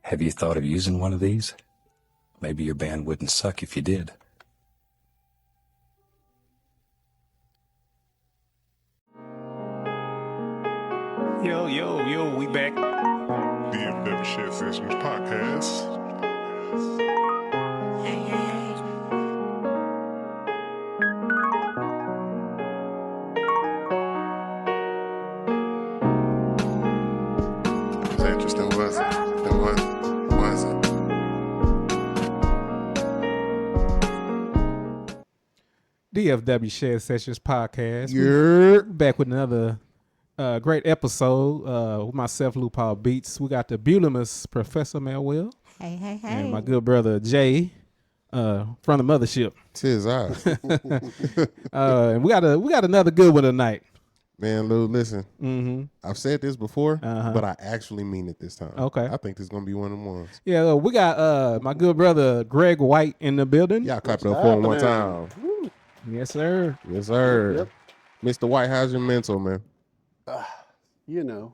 Have you thought of using one of these? Maybe your band wouldn't suck if you did. Yo, we back. DFW Shed Sessions Podcast. It's interesting, was it? Was it? DFW Shed Sessions Podcast. You're Back with another great episode with myself, Lou Paul Beats. We got the Bulimus Professor Melwell. Hey. And my good brother Jay from the mothership. tis I. And we got another good one tonight. Man, Lou, listen. Mm-hmm. I've said this before, Uh-huh. but I actually mean it this time. Okay. I think this is going to be one of them ones. Yeah, we got my good brother Greg White in the building. Y'all clap it up for him one time. Yes, sir. Yes, sir. Yep. Mr. White, how's your mental, man? You know,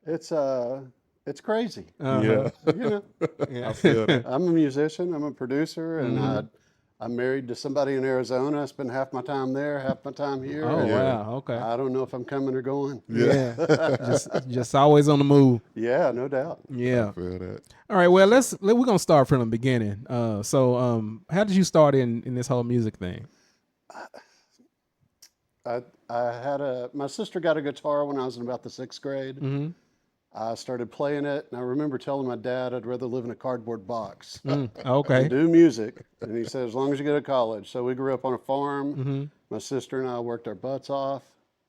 it's crazy. Uh-huh. You know, Yeah. I feel that. I'm a musician. I'm a producer, and Mhm. I'm married to somebody in Arizona. I spend half my time there, half my time here. Oh, and wow. Okay. I don't know if I'm coming or going. Yeah. just always on the move. Yeah, no doubt. Yeah. I feel that. All right. Well, we're gonna start from the beginning. So how did you start in this whole music thing? I had my sister got a guitar when I was in about the 6th grade. Mm-hmm. I started playing it, and I remember telling my dad I'd rather live in a cardboard box Okay. and do music. And he said, as long as you go to college. So we grew up on a farm. Mm-hmm. My sister and I worked our butts off,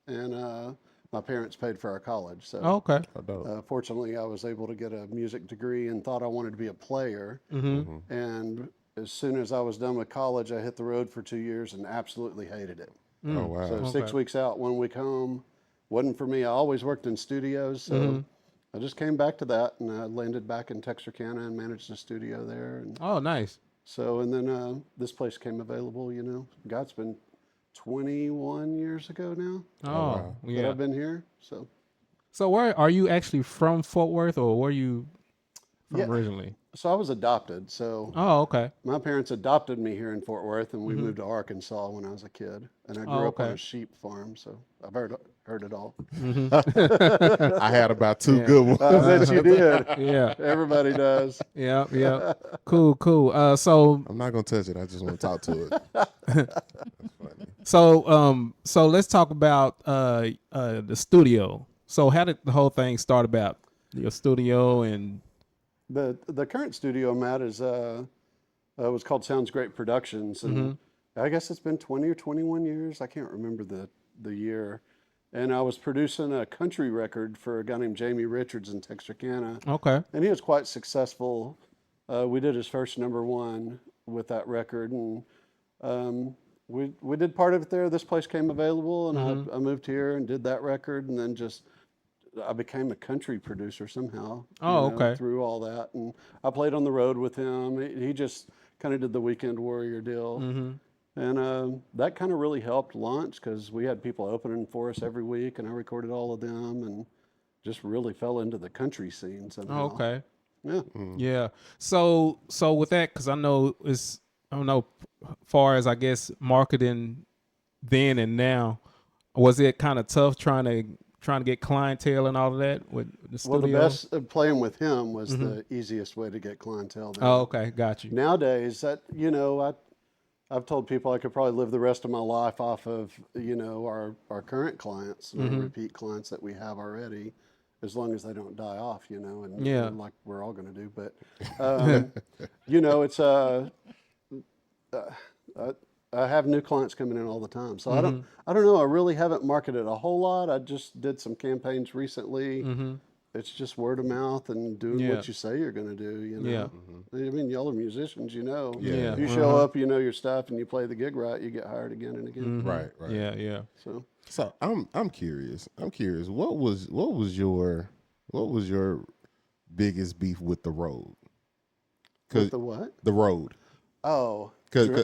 and my parents paid for our college. So Okay. fortunately, I was able to get a music degree and thought I wanted to be a player. Mm-hmm. And as soon as I was done with college, I hit the road for 2 years and absolutely hated it. Mm. Oh, wow. So Okay. 6 weeks out, 1 week home. Wasn't for me. I always worked in studios, so Mhm. I just came back to that, and I landed back in Texarkana and managed a studio there. And Oh, nice. so, and then this place came available. You know, God, it's been 21 years ago now Oh, wow. that yeah. I've been here. So, So where are you actually from, Fort Worth, or were you from Yeah. originally? so I was adopted. So Oh, okay. my parents adopted me here in Fort Worth, and we Mhm. moved to Arkansas when I was a kid. And I grew Oh, up on okay. a sheep farm, so I've heard it all. Mm-hmm. I had about two Yeah. good ones. I bet you did. Yeah. Everybody does. Yeah. Cool. So I'm not going to touch it. I just want to talk to it. That's funny. So let's talk about the studio. So how did the whole thing start about your studio and The current studio I'm at is was called Sounds Great Productions, and I guess it's been 20 or 21 years. I can't remember the year. And I was producing a country record for a guy named Jamie Richards in Texarkana, okay. and he was quite successful. We did his first #1 with that record, and we did part of it there. This place came available, and I moved here and did that record, and then I became a country producer somehow. Oh, okay. Through all that, and I played on the road with him. He just kind of did the weekend warrior deal, and that kind of really helped launch because we had people opening for us every week, and I recorded all of them, and just really fell into the country scene somehow. Oh, okay. Yeah. Yeah. So with that, because I don't know, far as I guess marketing then and now. Was it kind of tough trying to get clientele and all of that with the studio? Well, the best playing with him was the easiest way to get clientele. There. Oh, okay, got you. Nowadays, I've told people I could probably live the rest of my life off of our current clients and our repeat clients that we have already, as long as they don't die off, and like we're all going to do. But it's I have new clients coming in all the time, so I don't know. I really haven't marketed a whole lot. I just did some campaigns recently. It's just word of mouth and doing what you say you're going to do. Yeah. I mean, y'all are musicians, Yeah. If you show up, you know your stuff, and you play the gig right, you get hired again and again. Right. Yeah. So I'm curious. What was your biggest beef with the road? with the what? The road. Oh,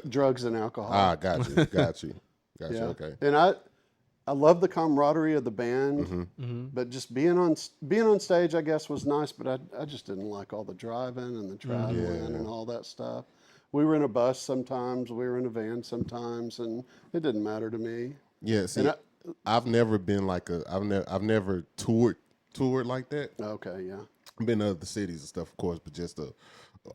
drugs and alcohol. Got you. Yeah. Okay. And I love the camaraderie of the band, but just being on stage, I guess, was nice. But I just didn't like all the driving and the traveling and all that stuff. We were in a bus sometimes, we were in a van sometimes, and it didn't matter to me. Yeah. See, I've never been like I've never toured like that. Okay, yeah. I've been to other cities and stuff, of course, but just a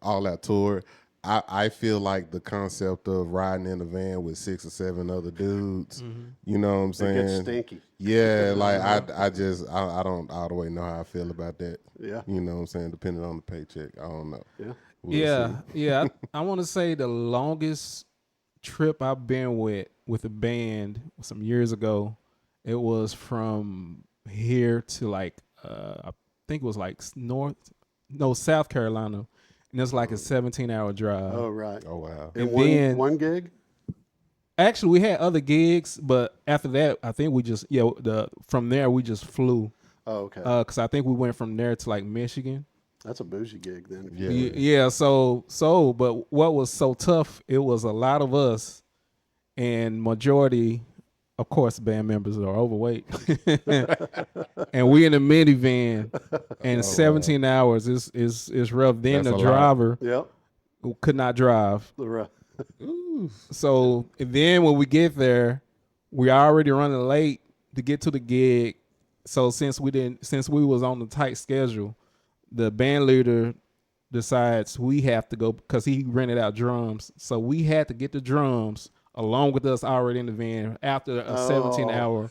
all-out tour. I feel like the concept of riding in a van with 6 or 7 other dudes, you know what I'm saying? It gets stinky. Yeah, like I don't all the way know how I feel about that. Yeah. You know what I'm saying? Depending on the paycheck, I don't know. Yeah. We'll see. Yeah. I want to say the longest trip I've been with a band some years ago, it was from here to like I think it was like South Carolina. And it's like a 17-hour drive. Oh, right. Oh wow. And then one gig? Actually, we had other gigs, but after that, I think we just from there we just flew. Oh, okay. Because I think we went from there to like Michigan. That's a bougie gig then. Yeah. So, but what was so tough? It was a lot of us, and majority, of course, band members are overweight, and we in a minivan, and 17 hours is rough. Then That's the a driver Yep. could not drive. So then when we get there, we already running late to get to the gig. So since we was on the tight schedule, the band leader decides we have to go because he rented out drums. So we had to get the drums along with us already in the van after a 17-hour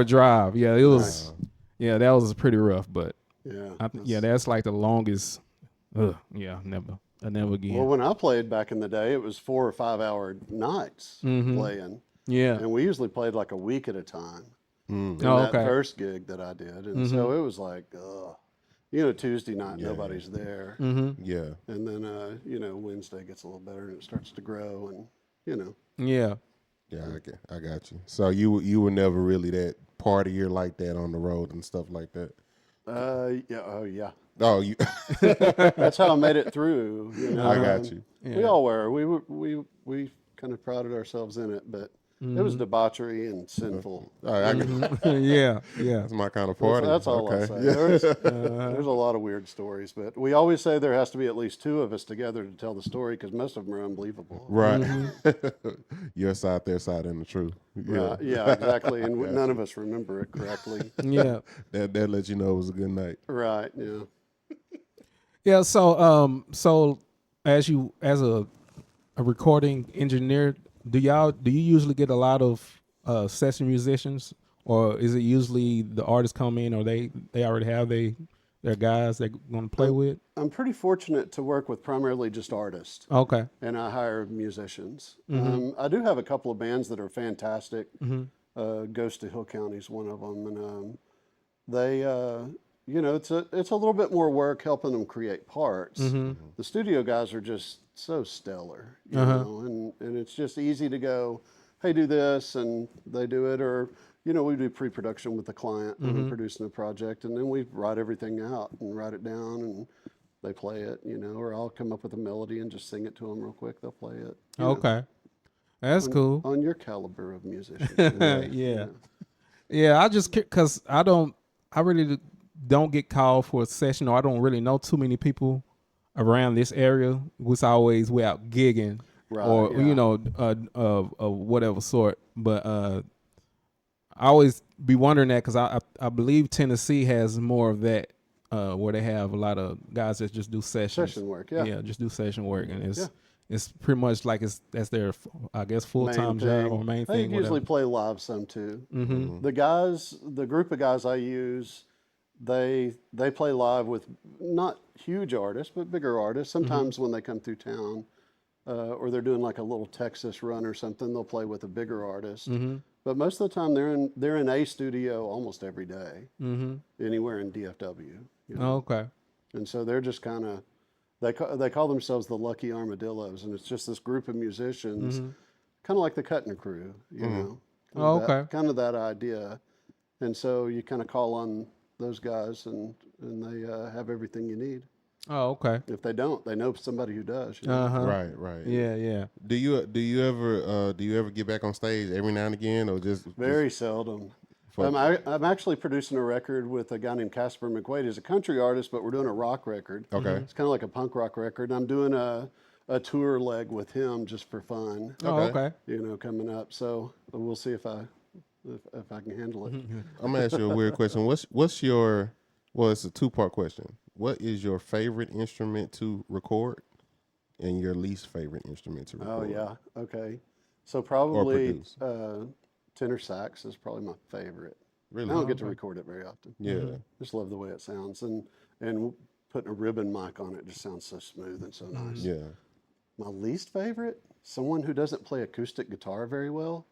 drive. Yeah, it was. Nice. Yeah, that was pretty rough. But Yeah. that's like the longest. Never again. Well, when I played back in the day, it was 4 or 5 hour nights playing. Yeah. And we usually played like a week at a time. In that okay. first gig that I did. And so it was like, Tuesday night, nobody's there. Yeah. And then, Wednesday gets a little better and it starts to grow and, Yeah. Yeah, I got you. So you were never really that partier like that on the road and stuff like that? Yeah. Oh, yeah. Oh, you. That's how I made it through. I got you. Yeah. We all were. We kind of prided ourselves in it, but it was debauchery and sinful. Yeah. That's my kind of party. That's all I'll say. There's a lot of weird stories, but we always say there has to be at least 2 of us together to tell the story because most of them are unbelievable. Right. Your side, their side, and the truth. Yeah. Yeah, exactly. And none of us remember it correctly. Yeah. That let you know it was a good night. Right. Yeah. Yeah. So as a recording engineer, do you usually get a lot of session musicians, or is it usually the artists come in, or they already have their guys they're going to play with? I'm pretty fortunate to work with primarily just artists. Okay. And I hire musicians. I do have a couple of bands that are fantastic. Ghost to Hill County is one of them, and they, it's a little bit more work helping them create parts. The studio guys are just so stellar, you know, and it's just easy to go, hey, do this, and they do it, or we do pre-production with the client when we're producing a project, and then we write everything out and write it down, and they play it, or I'll come up with a melody and just sing it to them real quick. They'll play it. Okay. That's cool. On your caliber of musician. Yeah. I just, because I really don't get called for a session, or I don't really know too many people around this area. We out gigging. Right, or yeah. of whatever sort. But I always be wondering that because I believe Tennessee has more of that. Where they have a lot of guys that just do sessions. Session work, yeah. just do session work, and Yeah. it's pretty much like that's their, I guess, full time job or main They thing. usually whatever. play live some too. Mm-hmm. The group of guys I use, they play live with not huge artists, but bigger artists. Sometimes when they come through town, or they're doing like a little Texas run or something, they'll play with a bigger artist. But most of the time, they're in a studio almost every day, anywhere in DFW. You know? Oh, okay. And so they're just kind of, they call themselves the Lucky Armadillos, and it's just this group of musicians, kind of like the Cutting Crew, you know. Oh, okay. Kind of that idea. And so you kind of call on those guys, and they have everything you need. Oh, okay. If they don't, they know somebody who does. You know? Right. Yeah. Do you ever get back on stage every now and again, or just Very seldom. I'm actually producing a record with a guy named Casper McQuaid. He's a country artist, but we're doing a rock record. Okay. It's kind of like a punk rock record. I'm doing a tour leg with him just for fun. Oh, okay. You know, coming up. So we'll see if I can handle it. I'm gonna ask you a weird question. What's your? Well, it's a 2-part question. What is your favorite instrument to record, and your least favorite instrument to Oh record? yeah. Okay. So probably produce. tenor sax is probably my favorite. Really? I don't get to record it very often. Yeah. Just love the way it sounds, and putting a ribbon mic on it just sounds so smooth and so nice. Yeah. My least favorite, someone who doesn't play acoustic guitar very well,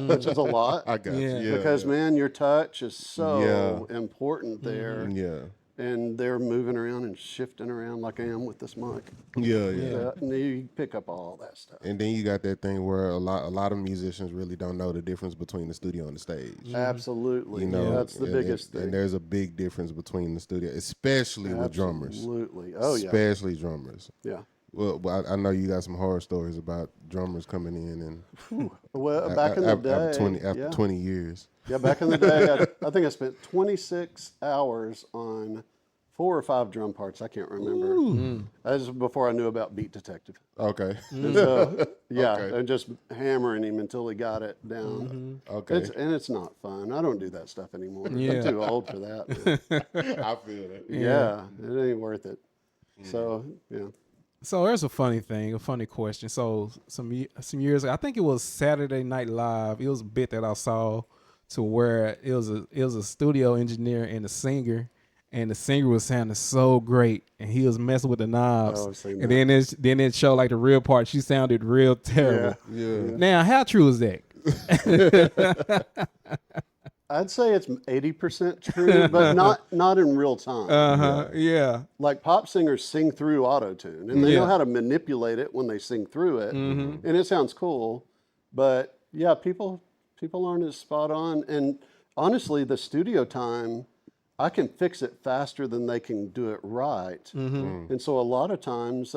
which is a lot. I got Yeah. you. Yeah. Because man, your touch is so important there, Yeah. and they're moving around and shifting around like I am with this mic. Yeah. And you pick up all that stuff. And then you got that thing where a lot of musicians really don't know the difference between the studio and the stage. Absolutely, You know, that's the and- biggest and thing. there's a big difference between the studio, especially with drummers. Absolutely. Oh yeah. Especially drummers. Yeah. Well, I know you got some horror stories about drummers coming in and Well, back in the day, after 20 years. Yeah, back in the day, I think I spent 26 hours on 4 or 5 drum parts. I can't remember. That was before I knew about Beat Detective. Okay. And so, yeah, Okay. and just hammering him until he got it down. Okay. It's not fun. I don't do that stuff anymore. Yeah. I'm too old for that. I feel that. Yeah, it ain't worth it. So, yeah. So there's a funny question. So some years ago, I think it was Saturday Night Live. It was a bit that I saw to where it was a studio engineer and a singer, and the singer was sounding so great, and he was messing with the knobs. Oh, I've seen and that. then it showed like the real part. She sounded real terrible. Yeah. Now, how true is that? I'd say it's 80% true, but not in real time. Yeah. Like pop singers sing through auto-tune, and they Yeah. know how to manipulate it when they sing through it, and it sounds cool. But yeah, people aren't as spot on. And honestly, the studio time, I can fix it faster than they can do it right. And so a lot of times,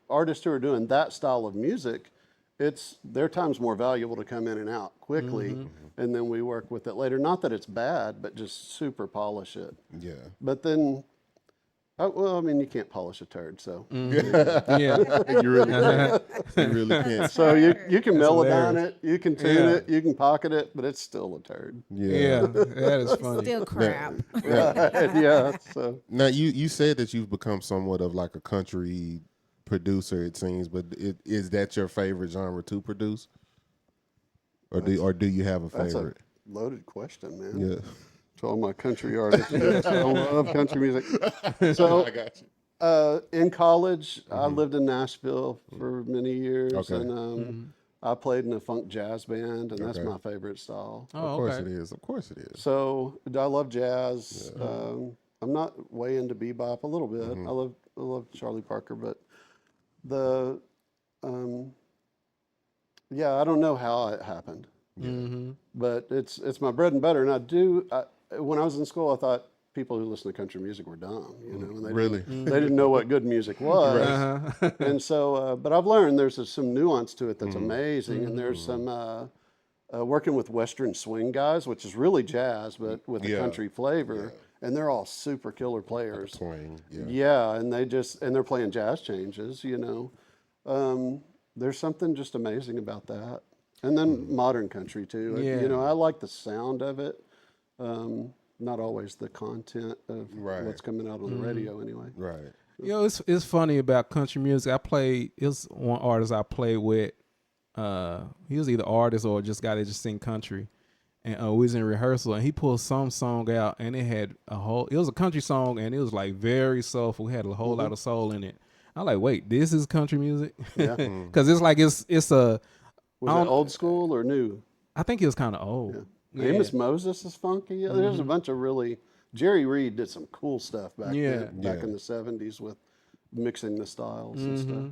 artists who are doing that style of music, their time's more valuable to come in and out quickly, and then we work with it later. Not that it's bad, but just super polish it. Yeah. But then, well, I mean, you can't polish a turd, so. Yeah. You really can't. You really can't. So you can melodyne hilarious. it, you can tune it, you can pocket it, but it's still a turd. Yeah. That is funny. Still crap. Yeah, so. Now you said that you've become somewhat of like a country producer, it seems, but is that your favorite genre to produce, or do you have a That's a favorite? loaded question, man. Yeah. To all my country artists, I love country music. So I got you. in college, I lived in Nashville for many years, Okay. and I played in a funk jazz band, and that's Okay. my favorite style. Oh, Of course okay. it is. Of course it is. So I love jazz. I'm not way into bebop a little bit. I love Charlie Parker, but yeah, I don't know how it happened, but it's my bread and butter. And when I was in school, I thought people who listen to country music were dumb, you know, and Really? they didn't know what good music was. And so, but I've learned there's some nuance to it that's amazing, and there's some working with Western swing guys, which is really jazz, but with a Yeah. country flavor, and they're all super killer players. Twang. Yeah. Yeah, and they're playing jazz changes, you know. there's something just amazing about that. And then modern country too. Yeah. You know, I like the sound of it. Not always the content of Right. what's coming out on the radio anyway. Right. You know, it's funny about country music. It was one artist I played with. He was either artist or just guy that just sing country. And we was in rehearsal, and he pulled some song out, and it was a country song, and it was like very soulful. It had a whole lot of soul in it. I'm like, wait, this is country music? Yeah. Because it's like it's a. Was it old school or new? I think it was kind of old. Yeah. Amos Moses is funky. Yeah, there's a bunch of really. Jerry Reed did some cool stuff back then, back in the 70s with mixing the styles and stuff.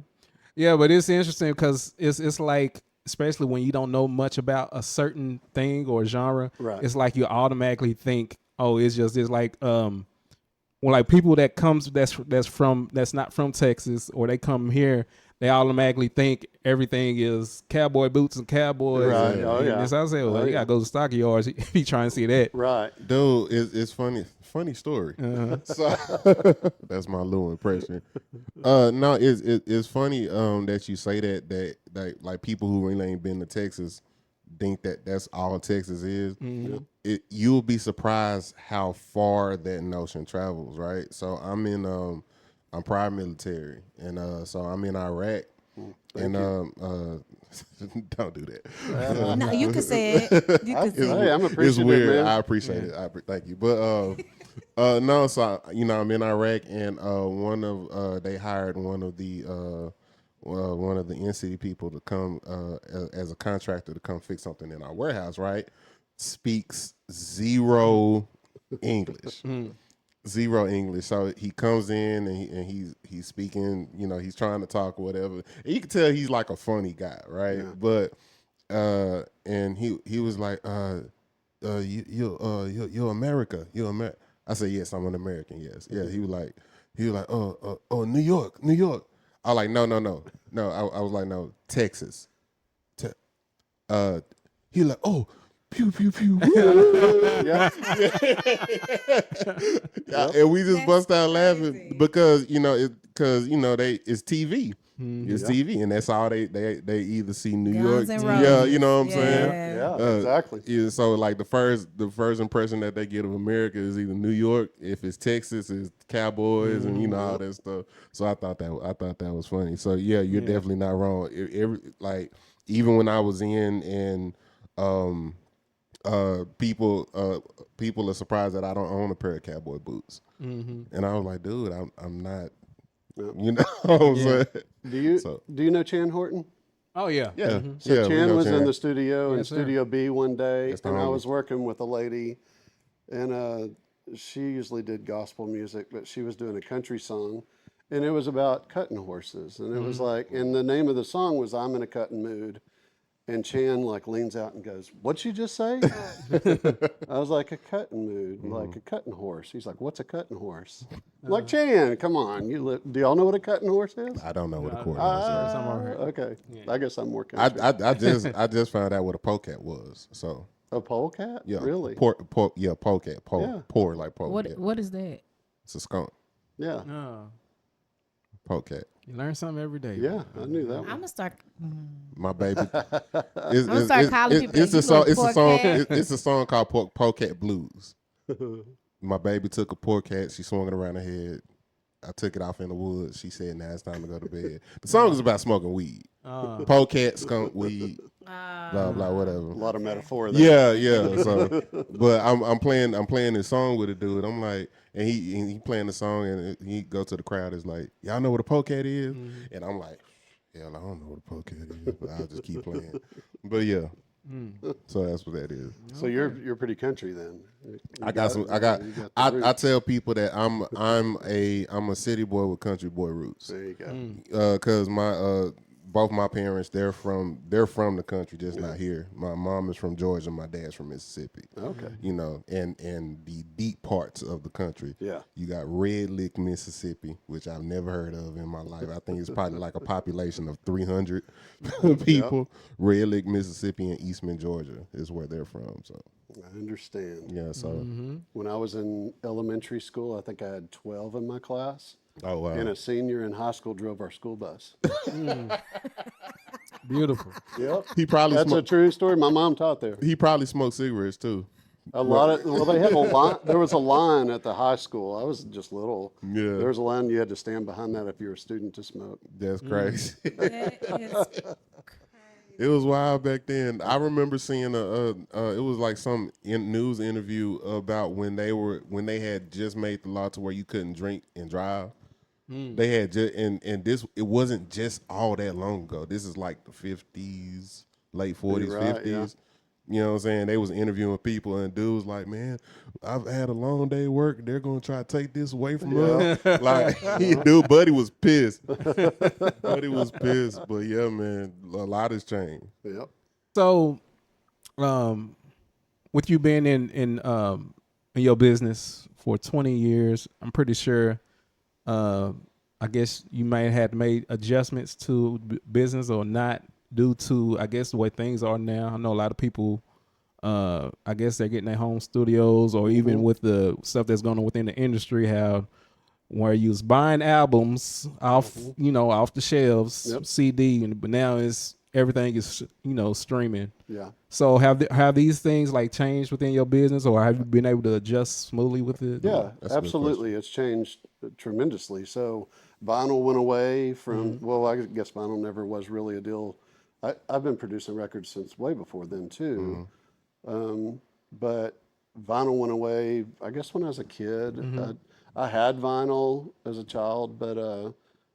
Yeah, but it's interesting because it's like, especially when you don't know much about a certain thing or genre, Right. it's like you automatically think, oh, it's like when like people that's not from Texas, or they come here, they automatically think everything is cowboy boots and cowboys. Right. And, Oh, yeah. And so I said, well, Oh, you gotta go to Stocky Yards if you trying to see that. Right. Dude, it's funny story. So that's my little impression. No, it's funny that you say that like people who really ain't been to Texas think that that's all Texas is. You'll be surprised how far that notion travels, right? So I'm prior military, and so I'm in Iraq. Don't do that. No, you can say it. You can say it. Hey, I'm It's appreciative, weird. man. I appreciate it. Thank you. But no, so I'm in Iraq, and they hired one of the in-city people to come as a contractor to come fix something in our warehouse. Right? Speaks zero English. Zero English. So he comes in and he's speaking, he's trying to talk or whatever. And you can tell he's like a funny guy, right? Yeah. But and he was like, you're America. You're America. I said, yes, I'm an American, yes. Yeah, he was like, oh, New York. I was like, no. I was like, no, Texas. He like, oh, pew, pew, pew. Yeah. And we just bust out laughing because it's TV. It's TV, and that's all they either see New Guns York. and Yeah, Roses. you know what I'm saying? Yeah, exactly. Yeah, so like the first impression that they get of America is either New York. If it's Texas, it's Cowboys and all that stuff. So I thought that was funny. So yeah, you're definitely not wrong. Even when I was in and people are surprised that I don't own a pair of cowboy boots, and I was like, dude, I'm not. You know what I'm saying? Do you know Chan Horton? Oh yeah. Yeah. So Yeah, we Chan know was in Chan. the studio in Yes, sir. Studio B one day, That's the and I homie. was working with a lady, and she usually did gospel music, but she was doing a country song, and it was about cutting horses, and it was like, and the name of the song was "I'm in a cutting mood," and Chan like leans out and goes, "What'd you just say?" I was like, "A cutting mood, like a cutting horse." He's like, "What's a cutting horse?" I'm like, "Chan, come on, do y'all know what a cutting horse is?" I don't know what a quarter Okay, I guess I'm more is. country. I just found out what a polecat was. So A polecat? yeah, Really? polecat, Yeah. poor like polecat. What is that? It's a skunk, Yeah. Oh, polecat. you learn something every day. Yeah, I knew that I'm one. gonna start. My baby. gonna start calling people It's a you song. little It's a poor song. cat. It's a song called Polecat Blues. My baby took a poor cat. She swung it around her head. I took it off in the woods. She said, "Now it's time to go to bed." The song is about smoking weed. Polecat, skunk, weed, blah blah, whatever. A lot of metaphor there. Yeah. So, but I'm playing this song with a dude. I'm like, and he playing the song, and he go to the crowd. Is like, y'all know what a polecat is? And I'm like, hell, I don't know what a polecat is, but I'll just keep playing. But yeah, so that's what that is. So you're pretty country then. I tell people that I'm a city boy with country boy roots. There you go. Cause my both my parents they're from the country, just not here. My mom is from Georgia, my dad's from Mississippi. Okay. And the deep parts of the country. Yeah. You got Red Lick, Mississippi, which I've never heard of in my life. I think it's probably like a population of 300 people. Red Lick, Mississippi, and Eastman, Georgia is where they're from. So I understand. yeah, so When I was in elementary school, I think I had 12 in my class. oh wow. And a senior in high school drove our school bus. Beautiful. Yep. He probably That's a smoked. true story. My mom taught there. He probably smoked cigarettes too. They had a line. There was a line at the high school. I was just little. Yeah. There was a line you had to stand behind that if you were a student to smoke. That's crazy. That is It was wild back then. I remember seeing it was like some news interview about when they had just made the law to where you couldn't drink and drive. They had just and this it wasn't just all that long ago. This is like the 50s, late 40s, You're right, 50s. yeah. You know what I'm saying? They was interviewing people and dudes like, man, I've had a long day of work. They're gonna try to take this away from us. Like, dude, Buddy was pissed. Buddy was pissed. But yeah, man, a lot has changed. Yep. So, with you being in your business for 20 years, I'm pretty sure, I guess you might have made adjustments to business or not due to, I guess, the way things are now. I know a lot of people, I guess they're getting their home studios or even with the stuff that's going on within the industry, how where you was buying albums off, off the shelves, CD, but now everything is, streaming. Yeah. So have these things like changed within your business, or have you been able to adjust smoothly with it? Yeah, That's a good absolutely. It's changed tremendously. So vinyl went away from, well, I guess vinyl never was really a deal. I've been producing records since way before then too. But vinyl went away, I guess when I was a kid. I had vinyl as a child, but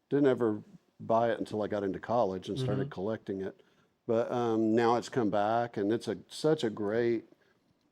didn't ever buy it until I got into college and started collecting it. But now it's come back, and it's such a great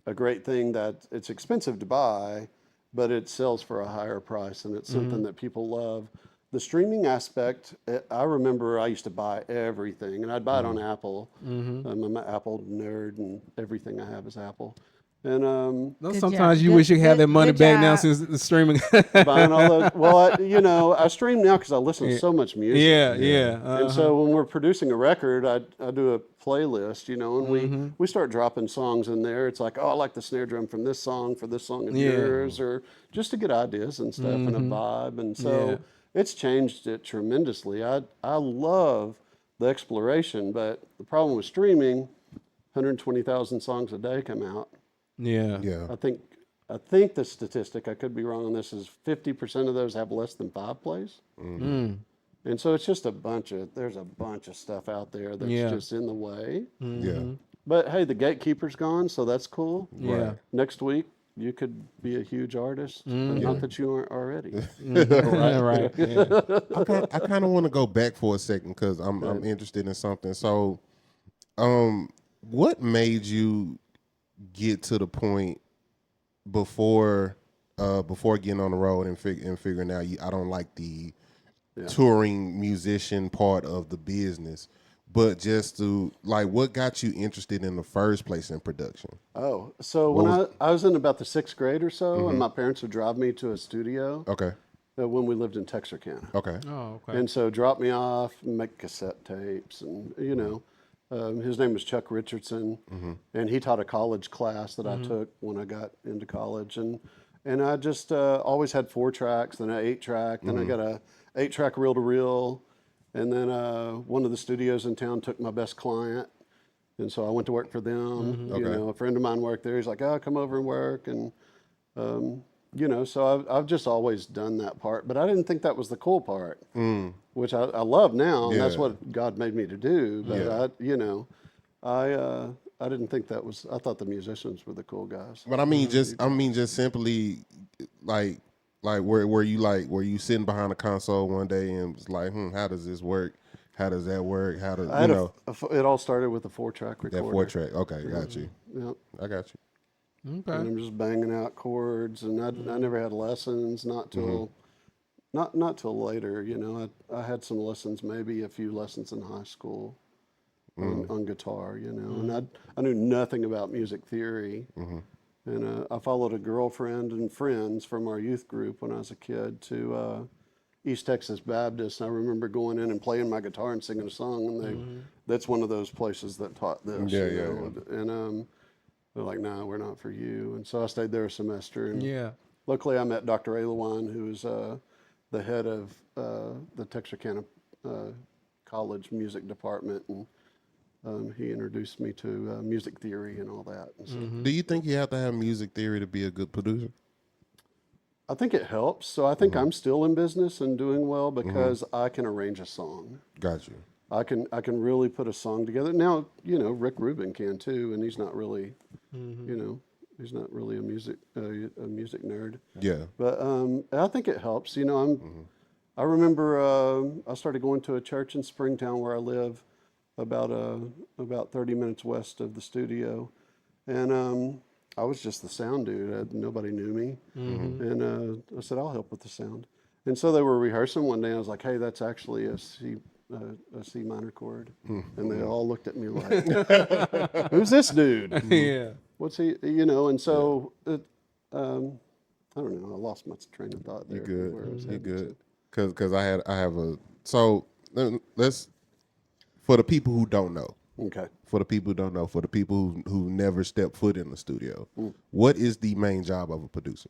thing that it's expensive to buy, but it sells for a higher price, and it's something that people love. The streaming aspect, I remember I used to buy everything, and I'd buy it on Apple. I'm an Apple nerd, and everything I have is Apple. And Sometimes job. you Good- wish you had that money good back now job. since the streaming. buying all those. Well, I stream now because I listen to so much music. yeah. And so when we're producing a record, I do a playlist, and we start dropping songs in there. It's like, oh, I like the snare drum from this song for this song of yours, or just to get ideas and stuff and a vibe. And so it's changed it tremendously. I love the exploration, but the problem with streaming, 120,000 songs a day come out. Yeah. I think the statistic, I could be wrong on this, is 50% of those have less than 5 plays. And so it's just there's a bunch of stuff out there that's just in the way. Yeah. But hey, the gatekeeper's gone, so that's cool. Yeah. Next week, you could be a huge artist, but not that you aren't already. Right. Yeah. I kind of want to go back for a second because I'm interested in something. So, what made you get to the point before getting on the road and figuring out I don't like the touring musician part of the business, but just to like, what got you interested in the first place in production? Oh, so when I was in about the 6th grade or so, and my parents would drive me to a studio Okay. when we lived in Texarkana. Okay. Oh, okay. And so drop me off, make cassette tapes, and his name was Chuck Richardson, and he taught a college class that I took when I got into college, and I just always had 4 tracks, then an 8-track, then I got a 8-track reel-to-reel, and then one of the studios in town took my best client, and so I went to work for them. A friend of mine worked there. He's like, "Oh, come over and work," and so I've just always done that part, but I didn't think that was the cool part, which I love now, and that's what God made me to do. But I didn't think that was. I thought the musicians were the cool guys. But I mean, just simply like were you sitting behind a console one day and was like, how does this work? How does that work? How does it all started with a 4-track recorder. that 4-track? Okay, got you. Yep. I got you. Okay. And I'm just banging out chords, and I never had lessons, not till later. I had some lessons, maybe a few lessons in high school on guitar. And I knew nothing about music theory. And I followed a girlfriend and friends from our youth group when I was a kid to East Texas Baptist. And I remember going in and playing my guitar and singing a song, and that's one of those places that taught this. And they're like, "No, we're not for you." And so I stayed there a semester. And luckily, I met Dr. Alewan, who was the head of the Texarkana College music department, and He introduced me to music theory and all that. And so Do you think you have to have music theory to be a good producer? I think it helps. So I think I'm still in business and doing well because I can arrange a song. Got you. I can really put a song together. Now, Rick Rubin can too, and he's not really, he's not really a music nerd. Yeah. But I think it helps. I remember I started going to a church in Springtown where I live, about 30 minutes west of the studio, and I was just the sound dude. Nobody knew me, and I said I'll help with the sound. And so they were rehearsing one day. I was like, "Hey, that's actually a C minor chord," and they all looked at me like, "Who's this dude? Yeah. What's he?" And so I don't know. I lost my train of thought there. You where I was good? You headed good? Because I have a let's for the people who don't know. Okay. For the people who don't know, for the people who never stepped foot in the studio, what is the main job of a producer?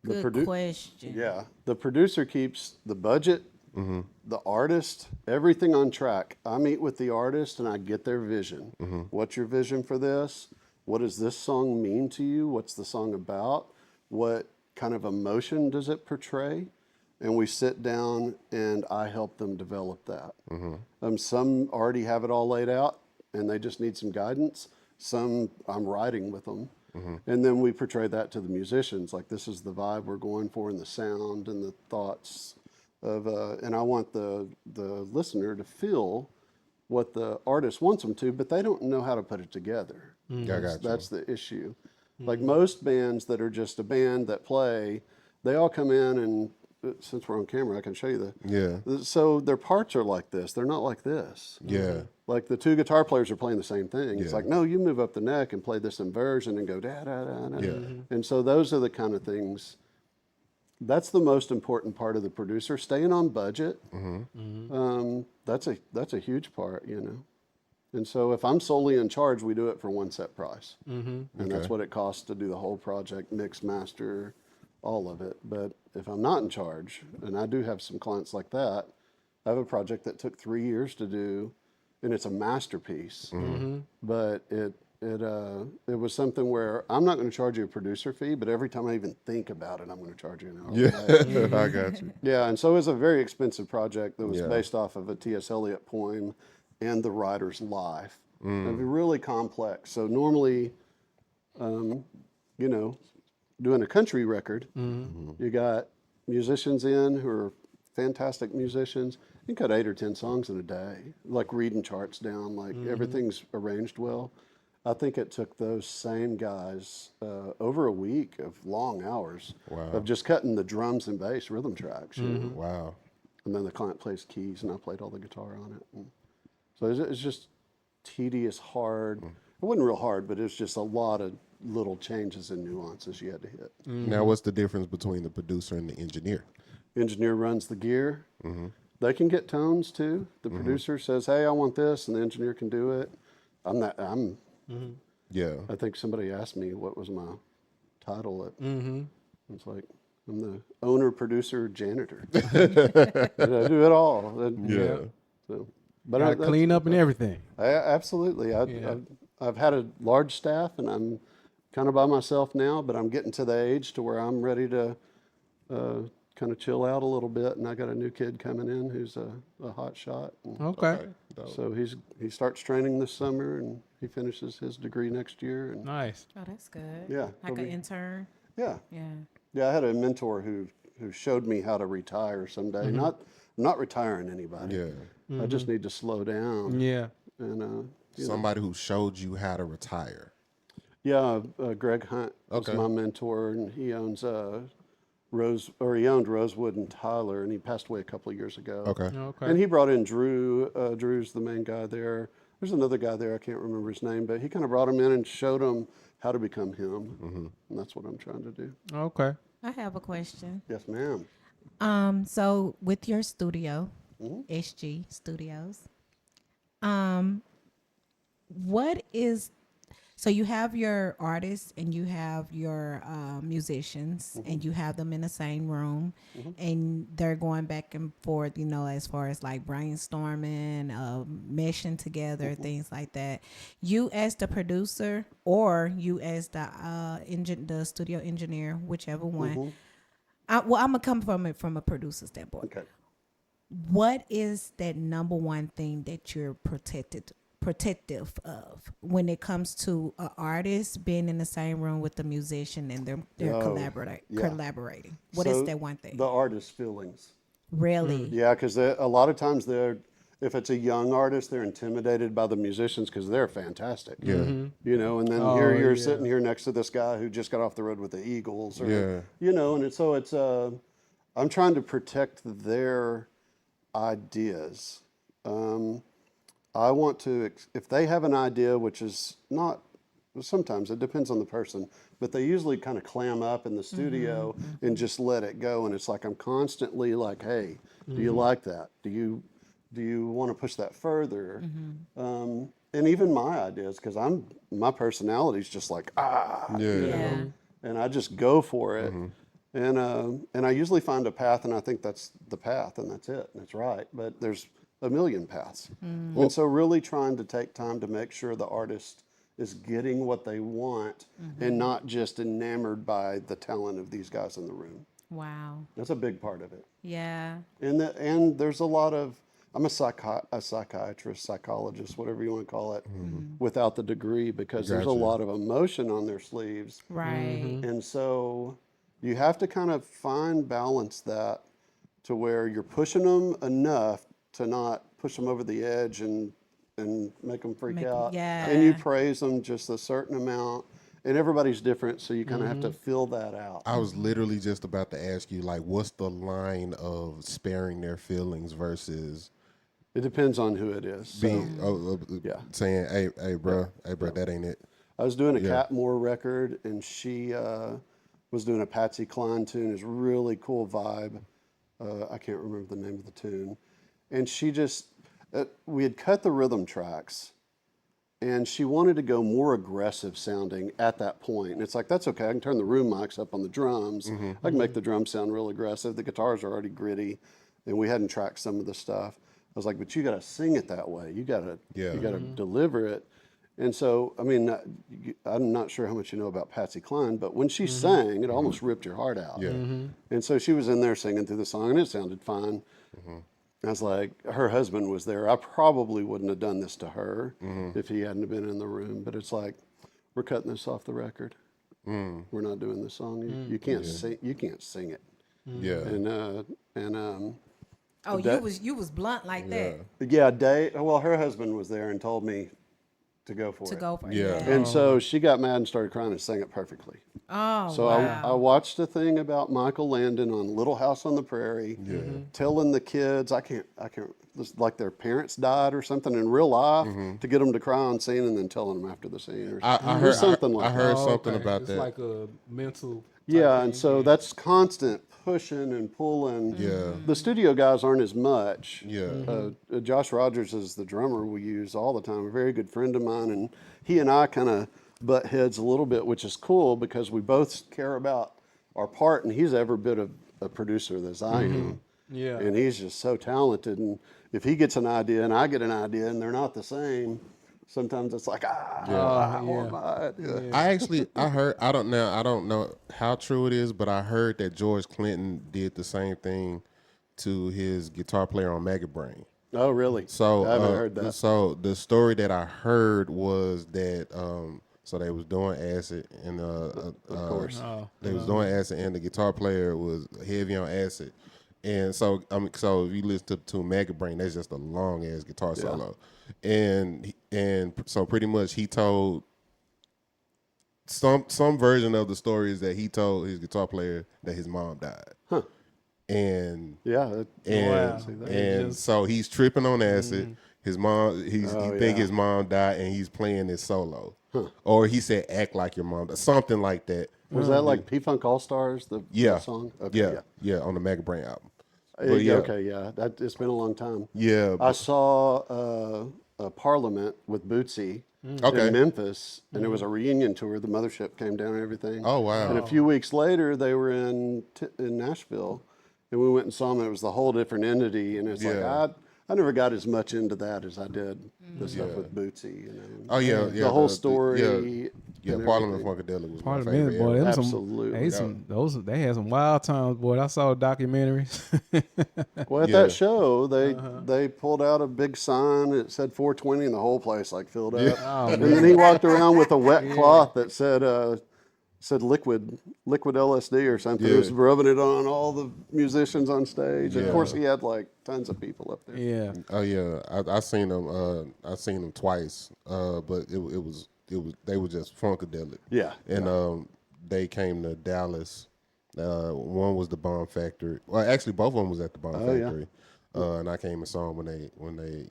Good question. Yeah, the producer keeps the budget, the artist, everything on track. I meet with the artist and I get their vision. What's your vision for this? What does this song mean to you? What's the song about? What kind of emotion does it portray? And we sit down and I help them develop that. Some already have it all laid out and they just need some guidance. Some I'm writing with them. And then we portray that to the musicians. Like, this is the vibe we're going for and the sound and the thoughts of, and I want the listener to feel what the artist wants them to, but they don't know how to put it together. That's the issue. Like most bands that are just a band that play, they all come in and, since we're on camera, I can show you so their parts are like this. They're not like this. Yeah. Like the two guitar players are playing the same thing. It's like, no, you move up the neck and play this inversion and go da da da da. And so those are the kind of things. That's the most important part of the producer. Staying on budget. That's a huge part, And so if I'm solely in charge, we do it for one set price, and that's what it costs to do the whole project, mix, master, all of it. But if I'm not in charge, and I do have some clients like that, I have a project that took 3 years to do, and it's a masterpiece. But it was something where I'm not going to charge you a producer fee, but every time I even think about it, I'm going to charge you an hour. I got you. Yeah, and so it was a very expensive project that was based off of a T.S. Eliot poem and the writer's life. It'd be really complex. So normally, doing a country record, you got musicians in who are fantastic musicians. You cut 8 or 10 songs in a day, like reading charts down, like everything's arranged well. I think it took those same guys over a week of long hours of just cutting the drums and bass rhythm tracks. Wow. And then the client plays keys, and I played all the guitar on it. And so it's just tedious, hard. It wasn't real hard, but it was just a lot of little changes and nuances you had to hit. Now, what's the difference between the producer and the engineer? Engineer runs the gear. They can get tones too. The producer says, "Hey, I want this," and the engineer can do it. I think somebody asked me what was my title at. It's like, I'm the owner, producer, janitor. And I do it all. So, but I clean up and everything. Absolutely. I've had a large staff, and I'm kind of by myself now, but I'm getting to the age to where I'm ready to kind of chill out a little bit. And I got a new kid coming in who's a hot shot. Okay. So he starts training this summer, and he finishes his degree next year. And Nice. Oh, that's good. Yeah, Like he'll an be- intern. yeah, Yeah. I had a mentor who showed me how to retire someday. Not retiring anybody. Yeah. I just need to slow down. Yeah. And Somebody who showed you how to retire. yeah, Greg Hunt was my mentor, and he owns he owned Rosewood and Tyler, and he passed away a couple of years ago. Okay. And he brought in Drew. Drew's the main guy there. There's another guy there, I can't remember his name, but he kind of brought him in and showed him how to become him. And that's what I'm trying to do. Okay. I have a question. Yes, ma'am. So with your studio, SG Studios, what is So you have your artists and you have your musicians, Mm-hmm. and you have them in the same room, and they're going back and forth, you know, as far as like brainstorming, meshing together, Mm-hmm. things like that. You as the producer, or you as the the studio engineer, whichever one. I'm gonna come from a producer standpoint. Okay. What is that number one thing that you're protective of when it comes to an artist being in the same room with the musician and they're collaborating? What is So that one thing? The artist's feelings. Really? Yeah, because a lot of times if it's a young artist, they're intimidated by the musicians because they're fantastic. Yeah. You know, and then here you're sitting here next to this guy who just got off the road with the Eagles, or you know, and so it's I'm trying to protect their ideas. I want to, if they have an idea, which is not, sometimes it depends on the person, but they usually kind of clam up in the studio and just let it go. And it's like, I'm constantly like, hey, do you like that? Do you want to push that further? And even my ideas, because my personality's just like, you know, and I just go for it. And I usually find a path, and I think that's the path, and that's it, and it's right. But there's a million paths. And so really trying to take time to make sure the artist is getting what they want and not just enamored by the talent of these guys in the room. Wow. That's a big part of it. Yeah. And there's a lot of, I'm a psychiatrist, psychologist, whatever you want to call it, without the degree, because there's a lot of emotion on their sleeves. Right. And so you have to kind of fine balance that to where you're pushing them enough to not push them over the edge and make them freak out. Yeah. And you praise them just a certain amount. And everybody's different, so you kind of have to fill that out. I was literally just about to ask you, like, what's the line of sparing their feelings versus It depends on who it is. So, being saying, hey, bro, that ain't it. I was doing a Cat Moore record, and she was doing a Patsy Cline tune. It's really cool vibe. I can't remember the name of the tune. And she just, we had cut the rhythm tracks, and she wanted to go more aggressive sounding at that point. And it's like, that's okay. I can turn the room mics up on the drums. I can make the drums sound real aggressive. The guitars are already gritty, and we hadn't tracked some of the stuff. I was like, but you got to sing it that way. You got to deliver it. And so, I mean, I'm not sure how much you know about Patsy Cline, but when she sang, it almost ripped your heart out. And so she was in there singing through the song, and it sounded fine. I was like, her husband was there. I probably wouldn't have done this to her if he hadn't been in the room. But it's like, we're cutting this off the record. We're not doing this song. You can't sing. You can't sing it. Oh, you was blunt like that. Yeah, Dave. Well, her husband was there and told me to go for it. Yeah. And so she got mad and started crying and sang it perfectly. Oh, So wow. I watched a thing about Michael Landon on Little House on the Prairie, telling the kids, I can't, like their parents died or something in real life, to get them to cry on scene and then telling them after the scene. Or I heard something like I heard Oh, something okay. about It's that. like a mental. Yeah, and so that's constant pushing and pulling. Yeah. The studio guys aren't as much. Yeah. Josh Rogers is the drummer we use all the time, a very good friend of mine, and he and I kind of butt heads a little bit, which is cool because we both care about our part, and he's every bit of a producer as I am. Yeah. And he's just so talented, and if he gets an idea and I get an idea and they're not the same, sometimes it's like, I want my idea. I heard, I don't know how true it is, but I heard that George Clinton did the same thing to his guitar player on Maggot Brain. Oh, really? So I haven't heard that. So the story that I heard was that so they was doing acid, and Of course. they was doing acid, and the guitar player was heavy on acid, and so so if you listen to Maggot Brain, that's just a long ass guitar solo, and so pretty much he told some version of the story is that he told his guitar player that his mom died. And so he's tripping on acid. His mom, he think his mom died, and he's playing his solo, or he said, "Act like your mom," something like that. Was that like P-Funk All-Stars, the song? Okay, yeah, on the Maggot Brain album. It's been a long time. Yeah, I saw Parliament with Bootsy Okay. in Memphis, and it was a reunion tour. The mothership came down and everything. Oh, wow. And a few weeks later, they were in Nashville, and we went and saw them. And it was the whole different entity, and it's like I never got as much into that as I did the stuff with Bootsy. You know? Oh yeah, The whole story. Yeah, and Parliament everything. Funkadelic was my Parliament, favorite. boy, era. them Absolutely. they had some wild times, boy. I saw documentaries. Well, at that show, they pulled out a big sign. It said 420, and the whole place like filled up. Oh, and then he walked around with a wet cloth that said liquid LSD or something. He was rubbing it on all the musicians on stage. Of course, he had like tons of people up there. Yeah. Oh yeah, I seen them. I seen them twice, but it was they were just Funkadelic. Yeah. And they came to Dallas. One was the Bomb Factory. Well, actually, both of them was at the Bomb Factory. And I came and saw them when they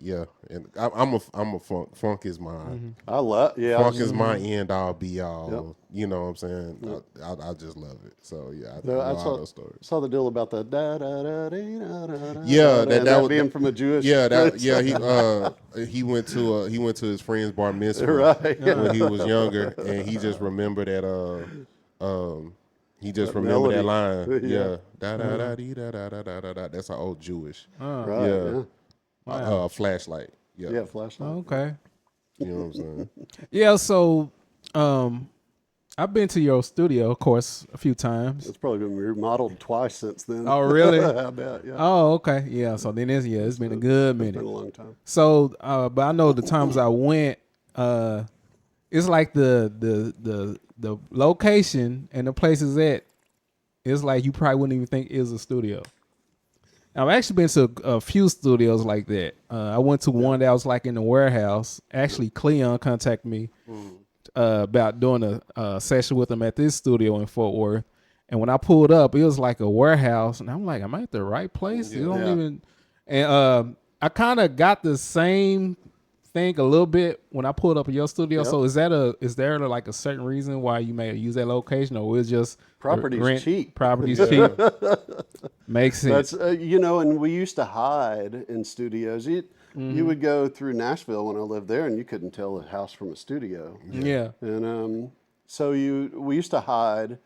and I'm a funk is my I love funk is my end all be all. You know what I'm saying? I just love it. So yeah, I know all those stories. Saw the deal about the da da da dee, da da da. Yeah, that was being from a Jewish. He went to his friend's bar mitzvah Right. when he was younger, and he just remembered that remembered that line. Yeah, da da da dee da da da da da da. That's an old Jewish. Right. Yeah. Flashlight. Yeah, flashlight. Okay. You know what I'm saying? Yeah. So, I've been to your studio, of course, a few times. It's probably been remodeled twice since then. Oh, really? I bet. Yeah. Oh, okay. Yeah. So then it's been a good minute. It's been a long time. So, but I know the times I went, it's like the location and the places at, it's like you probably wouldn't even think it was a studio. I've actually been to a few studios like that. I went to one that was like in the warehouse. Actually, Cleon contacted me about doing a session with him at this studio in Fort Worth. And when I pulled up, it was like a warehouse, and I'm like, am I at the right place? You don't even. And I kind of got the same thing a little bit when I pulled up at your studio. Yep. So is there like a certain reason why you may use that location, or is just Property's cheap. Property's cheap. Makes sense. That's and we used to hide in studios. You would go through Nashville when I lived there, and you couldn't tell a house from a studio. Yeah. And so we used to hide,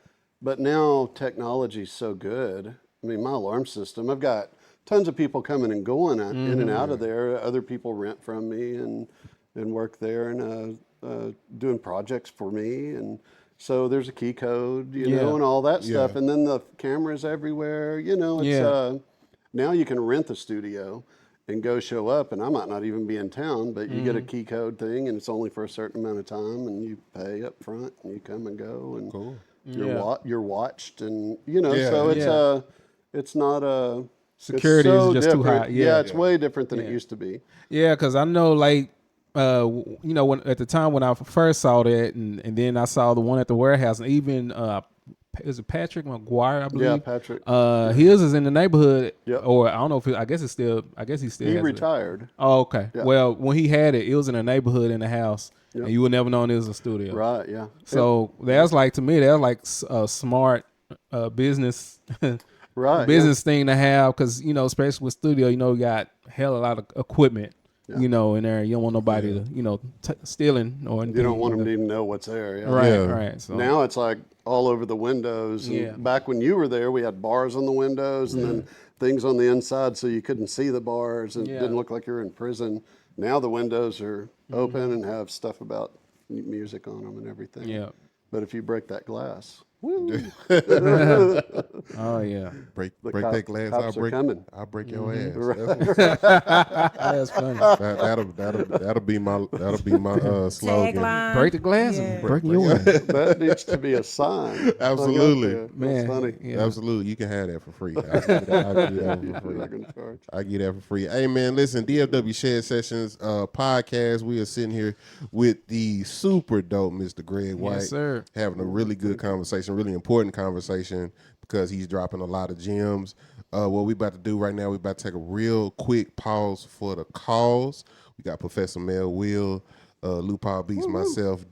but now technology's so good. I mean, my alarm system, I've got tons of people coming and going in and out of there. Other people rent from me and work there and doing projects for me. And so there's a key code, and all that stuff. And then the cameras everywhere, it's now you can rent the studio and go show up, and I might not even be in town, but you get a key code thing, and it's only for a certain amount of time, and you pay up front, and you come and go, and you're watched, and so it's not a security it's so is just too different. high. Yeah, it's way different than it used to be. Yeah, because I know, like, when at the time when I first saw that, and then I saw the one at the warehouse, and even is it Patrick McGuire? I believe. Yeah, Patrick. His is in the neighborhood, Yep. or I don't know if I guess he still. He has retired. It. Oh, okay. Yeah. Well, when he had it, it was in a neighborhood in the house, and you would never know it was a studio. Right. Yeah. So that's like, to me, that's like a smart business. Right. business thing to have, because especially with studio, you got hell a lot of equipment, in there. You don't want nobody to stealing or anything. You don't want them to even know what's there. Yeah. Right. So Now it's like all over the windows. And back when you were there, we had bars on the windows and then things on the inside, so you couldn't see the bars and it didn't look like you were in prison. Now the windows are open and have stuff about music on them and everything. Yeah. But if you break that glass, oh yeah. Break cop- that glass. cops are coming. I'll break your ass. That's funny. That'll be my slogan. Tagline. Break the glass. Yeah. Breaking your ass. That needs to be a sign. Absolutely. Hung up there. Man. That's funny. Yeah. Absolutely, you can have that for free. I'll give that for You're free. not gonna charge. I get that for free. Hey man, listen, DFW Shed Sessions podcast. We are sitting here with the super dope Mr. Greg White, Yes, sir. having a really good conversation, really important conversation, because he's dropping a lot of gems. What we about to do right now, we about to take a real quick pause for the calls. We got Professor Mel Will Lupa Beats, myself,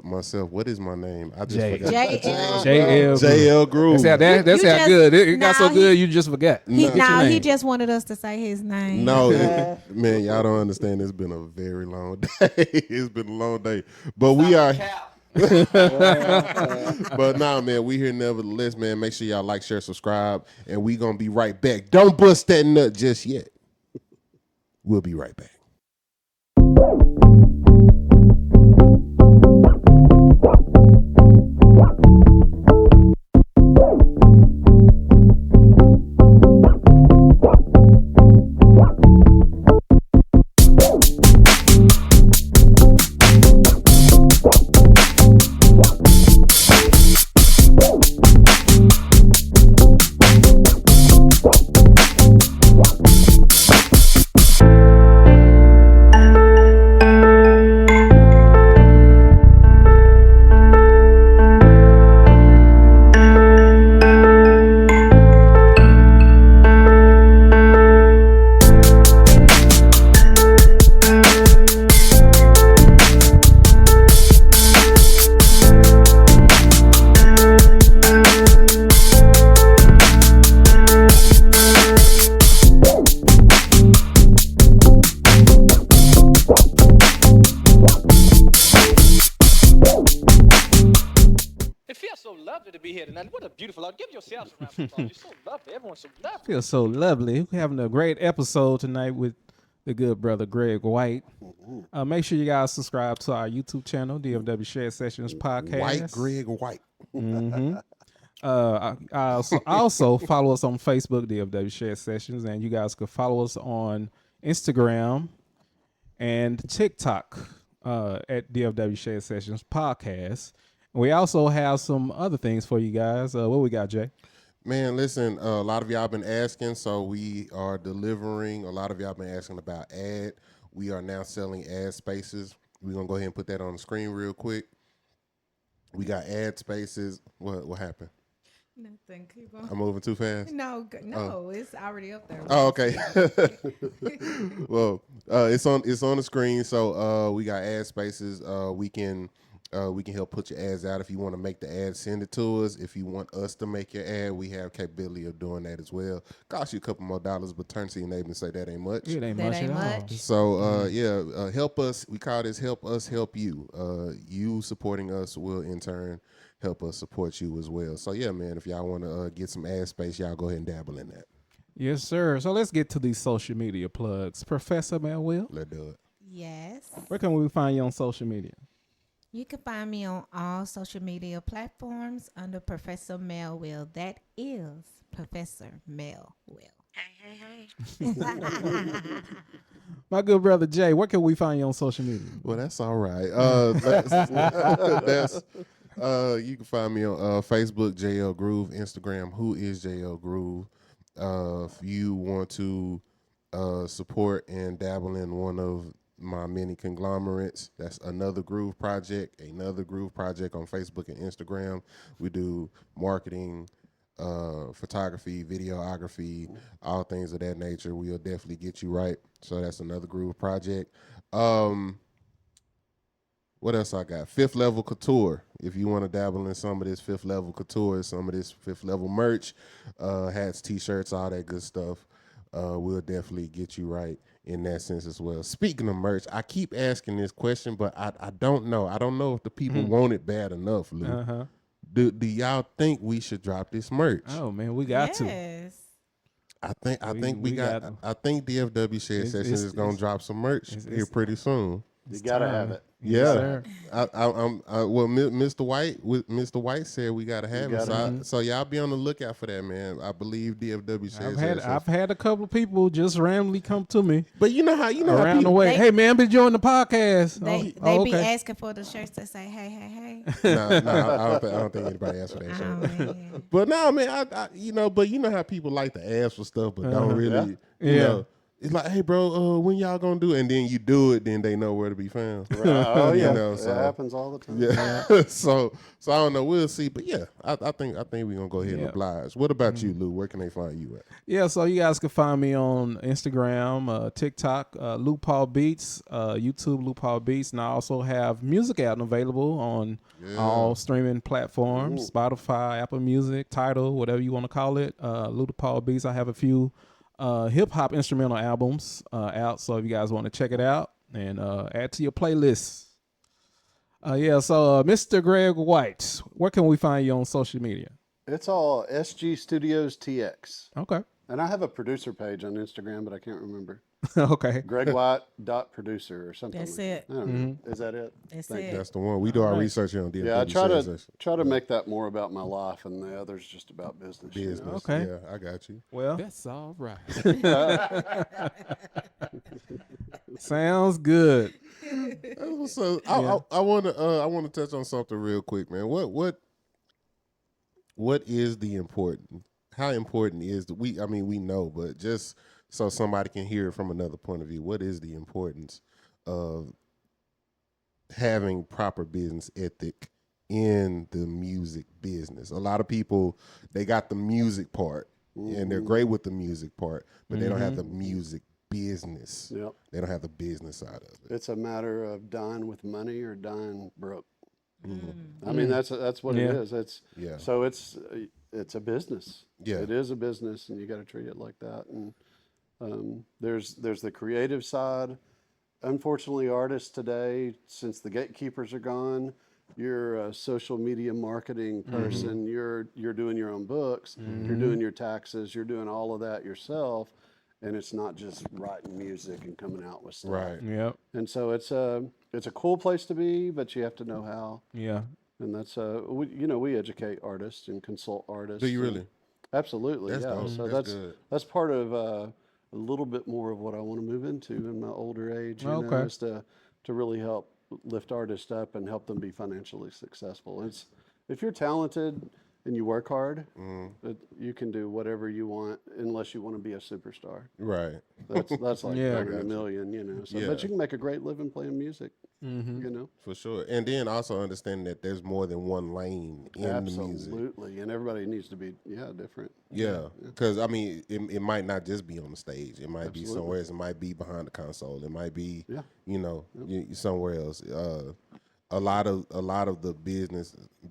myself. What is my name? I just forgot. J Ell Groove. That's how good it got so good. You just forgot. He just wanted us to say his name. No, man, y'all don't understand. It's been a very long day. It's been a long day, but we are. But nah, man, we here nevertheless, man. Make sure y'all like, share, subscribe, and we gonna be right back. Don't bust that nut just yet. We'll be right back. What a beautiful, give yourselves a round of applause. You're so lovely. Everyone's so lovely. Feels so lovely. We're having a great episode tonight with the good brother Greg White. Make sure you guys subscribe to our YouTube channel, DFW Shed Sessions Podcast. Greg White. Mm-hmm. Also follow us on Facebook, DFW Shed Sessions, and you guys can follow us on Instagram and TikTok at DFW Shed Sessions Podcast. We also have some other things for you guys. What we got, Jay? Man, listen, a lot of y'all been asking, so we are delivering. A lot of y'all been asking about ad. We are now selling ad spaces. We're going to go ahead and put that on the screen real quick. We got ad spaces. What happened? Nothing. Keep on. I'm moving too fast? No, it's already up there. Oh, okay. Well, it's on the screen. So we got ad spaces. We can help put your ads out. If you want to make the ad, send it to us. If you want us to make your ad, we have capability of doing that as well. Cost you a couple more dollars, but turn to your neighbor and say that ain't much. It ain't much at all. So help us. We call this help us help you. You supporting us will in turn help us support you as well. So yeah, man, if y'all want to get some ad space, y'all go ahead and dabble in that. Yes, sir. So let's get to these social media plugs. Professor Melville. Let's do it. Yes. Where can we find you on social media? You can find me on all social media platforms under Professor Melville. That is Professor Melville. Hey. My good brother Jay, where can we find you on social media? Well, that's all right. You can find me on Facebook, J Ell Groove, Instagram, who is J Ell Groove. If you want to support and dabble in one of my many conglomerates, that's Another Groove Project on Facebook and Instagram. We do marketing, photography, videography, all things of that nature. We'll definitely get you right. So that's Another Groove Project. What else I got? Fifth Level Couture. If you want to dabble in some of this Fifth Level Couture, some of this Fifth Level merch, hats, t-shirts, all that good stuff, we'll definitely get you right in that sense as well. Speaking of merch, I keep asking this question, but I don't know. I don't know if the people want it bad enough, Lou. Uh-huh. Do y'all think we should drop this merch? Oh man, we got to. Yes. I think we got. I think DFW Shed Sessions is gonna drop some merch here pretty soon. You gotta have it. Yeah, Mr. White said we gotta have it. So y'all be on the lookout for that, man. I believe DFW Shed. I've had a couple of people just randomly come to me, but you know how around the way. Hey man, I've been joining the podcast. They be asking for the shirts that say hey. No, I don't think anybody asked for that shirt. But no, man, I you know how people like to ask for stuff, but don't really, you know. it's like, hey, bro, when y'all gonna do it? And then you do it, then they know where to be found. Right. Oh yeah, You know, so- it happens all the time. Yeah. so I don't know. We'll see. But yeah, I think we're gonna go ahead and Yeah. oblige. What about you, Lou? Where can they find you at? Yeah, so you guys can find me on Instagram, TikTok, Lou Paul Beats, YouTube, Lou Paul Beats, and I also have music out and available on all streaming platforms, Spotify, Apple Music, Tidal, whatever you want to call it. Lou Paul Beats. I have a few hip hop instrumental albums out, so if you guys want to check it out and add to your playlist. So Mr. Greg White, where can we find you on social media? It's all SG Studios TX. Okay. And I have a producer page on Instagram, but I can't remember. Okay. GregWhite.producer or something. That's like it. That. I don't know. Is that it? That's Thank it. you. That's the one. We do our research here on DFW Yeah, I try Shed to Sessions. make that more about my life, and the others just about business. you know? Business. Okay. Yeah, I got you. Well, That's all right. sounds good. So I want to touch on something real quick, man. What is the important? How important is we know, but just so somebody can hear it from another point of view, what is the importance of having proper business ethic in the music business? A lot of people, they got the music part and they're great with the music part, but they don't have the music business. Yep. They don't have the business side of it. It's a matter of dying with money or dying broke. I mean, that's what it is. Yeah. So it's a business. Yeah. It is a business, and you got to treat it like that. And there's the creative side. Unfortunately, artists today, since the gatekeepers are gone, you're a social media marketing person. You're doing your own books. You're doing your taxes. You're doing all of that yourself, and it's not just writing music and coming out with stuff. Right. Yep. And so it's a cool place to be, but you have to know how. Yeah. And that's we educate artists and consult artists. Do you and- really? Absolutely, That's yeah. dope. So That's good. that's part of a little bit more of what I want to move into in my older age. You know, Okay. is to really help lift artists up and help them be financially successful. It's if you're talented and you work hard, you can do whatever you want unless you want to be a superstar. Right. That's like Yeah. one in a million, you know. So, Yeah. but you can make a great living playing music. You know. For sure. And then also understand that there's more than one lane in the music. Absolutely, and everybody needs to be different. Yeah. Because, I mean, it might not just be on the stage. It might be Absolutely. somewhere else. It might be behind the console. It might be, Yeah. somewhere else. A lot of the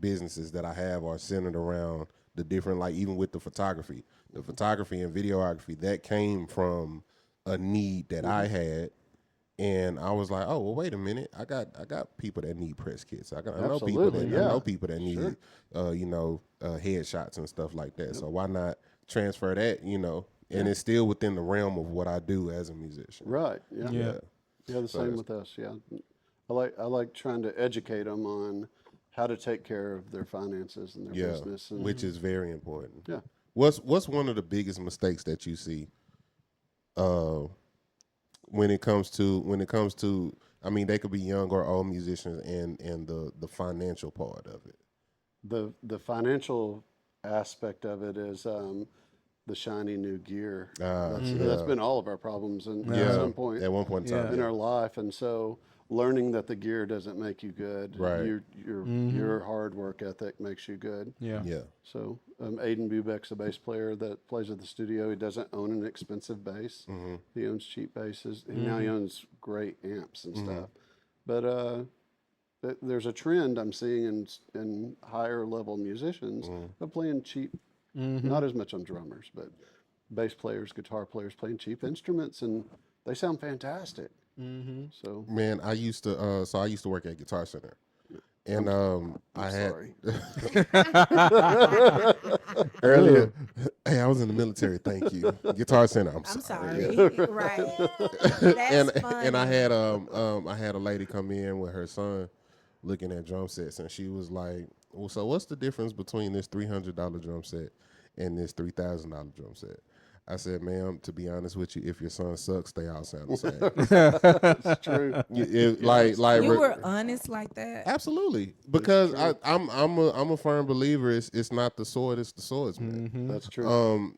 businesses that I have are centered around the different, like even with the photography and videography, that came from a need that I had. And I was like, oh, well, wait a minute. I got people that need press kits. I know people that need, headshots and stuff like that. So why not transfer that, and it's still within the realm of what I do as a musician. Right. Yeah. Yeah. Yeah. The same with us. Yeah. I like trying to educate them on how to take care of their finances and their business. And, Which is very important. Yeah. What's one of the biggest mistakes that you see when it comes to I mean, they could be young or old musicians and the financial part of it. The financial aspect of it is the shiny new gear. That's been all of our problems at some point At one point in time. in our life, and so learning that the gear doesn't make you good. Right. Your hard work ethic makes you good. Yeah. Yeah. So Aiden Bubeck's a bass player that plays at the studio. He doesn't own an expensive bass. He owns cheap basses. And now he owns great amps and stuff. But there's a trend I'm seeing in higher level musicians of playing cheap, not as much on drummers, but bass players, guitar players playing cheap instruments, and they sound fantastic. So Man, I used to work at Guitar Center. And I had sorry. earlier. Hey, I was in the military. Thank you. Guitar Center. I'm I'm sorry. sorry. Right. That's funny. And I had a lady come in with her son looking at drum sets, and she was like, "Well, so what's the difference between this $300 drum set and this $3,000 drum set?" I said, "Ma'am, to be honest with you, if your son sucks, they all sound the same." It's true. You were honest like that. Absolutely, because I'm a firm believer. It's not the sword, it's the swordsman. That's true.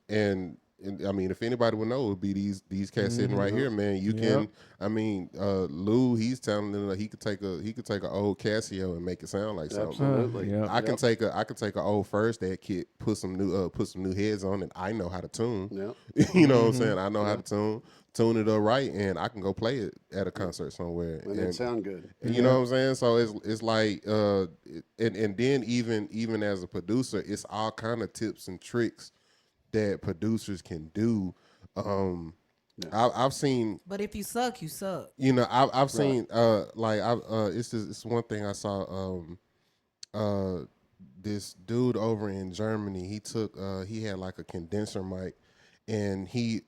And and I mean, if anybody would know, it would be these cats sitting right here, man. You can, I mean, Lou, he's telling them that he could take a old Casio and make it sound like something. Absolutely. Yeah. I can take a old First Aid kit, put some new heads on, and I know how to tune. Yeah. You know what I'm saying? I know how to tune it up right, and I can go play it at a concert somewhere. And it sound good. You know what I'm saying? So it's like, and then even as a producer, it's all kind of tips and tricks that producers can do. I've seen. But if you suck, you suck. You know, I've seen it's one thing I saw. This dude over in Germany, he had like a condenser mic, and he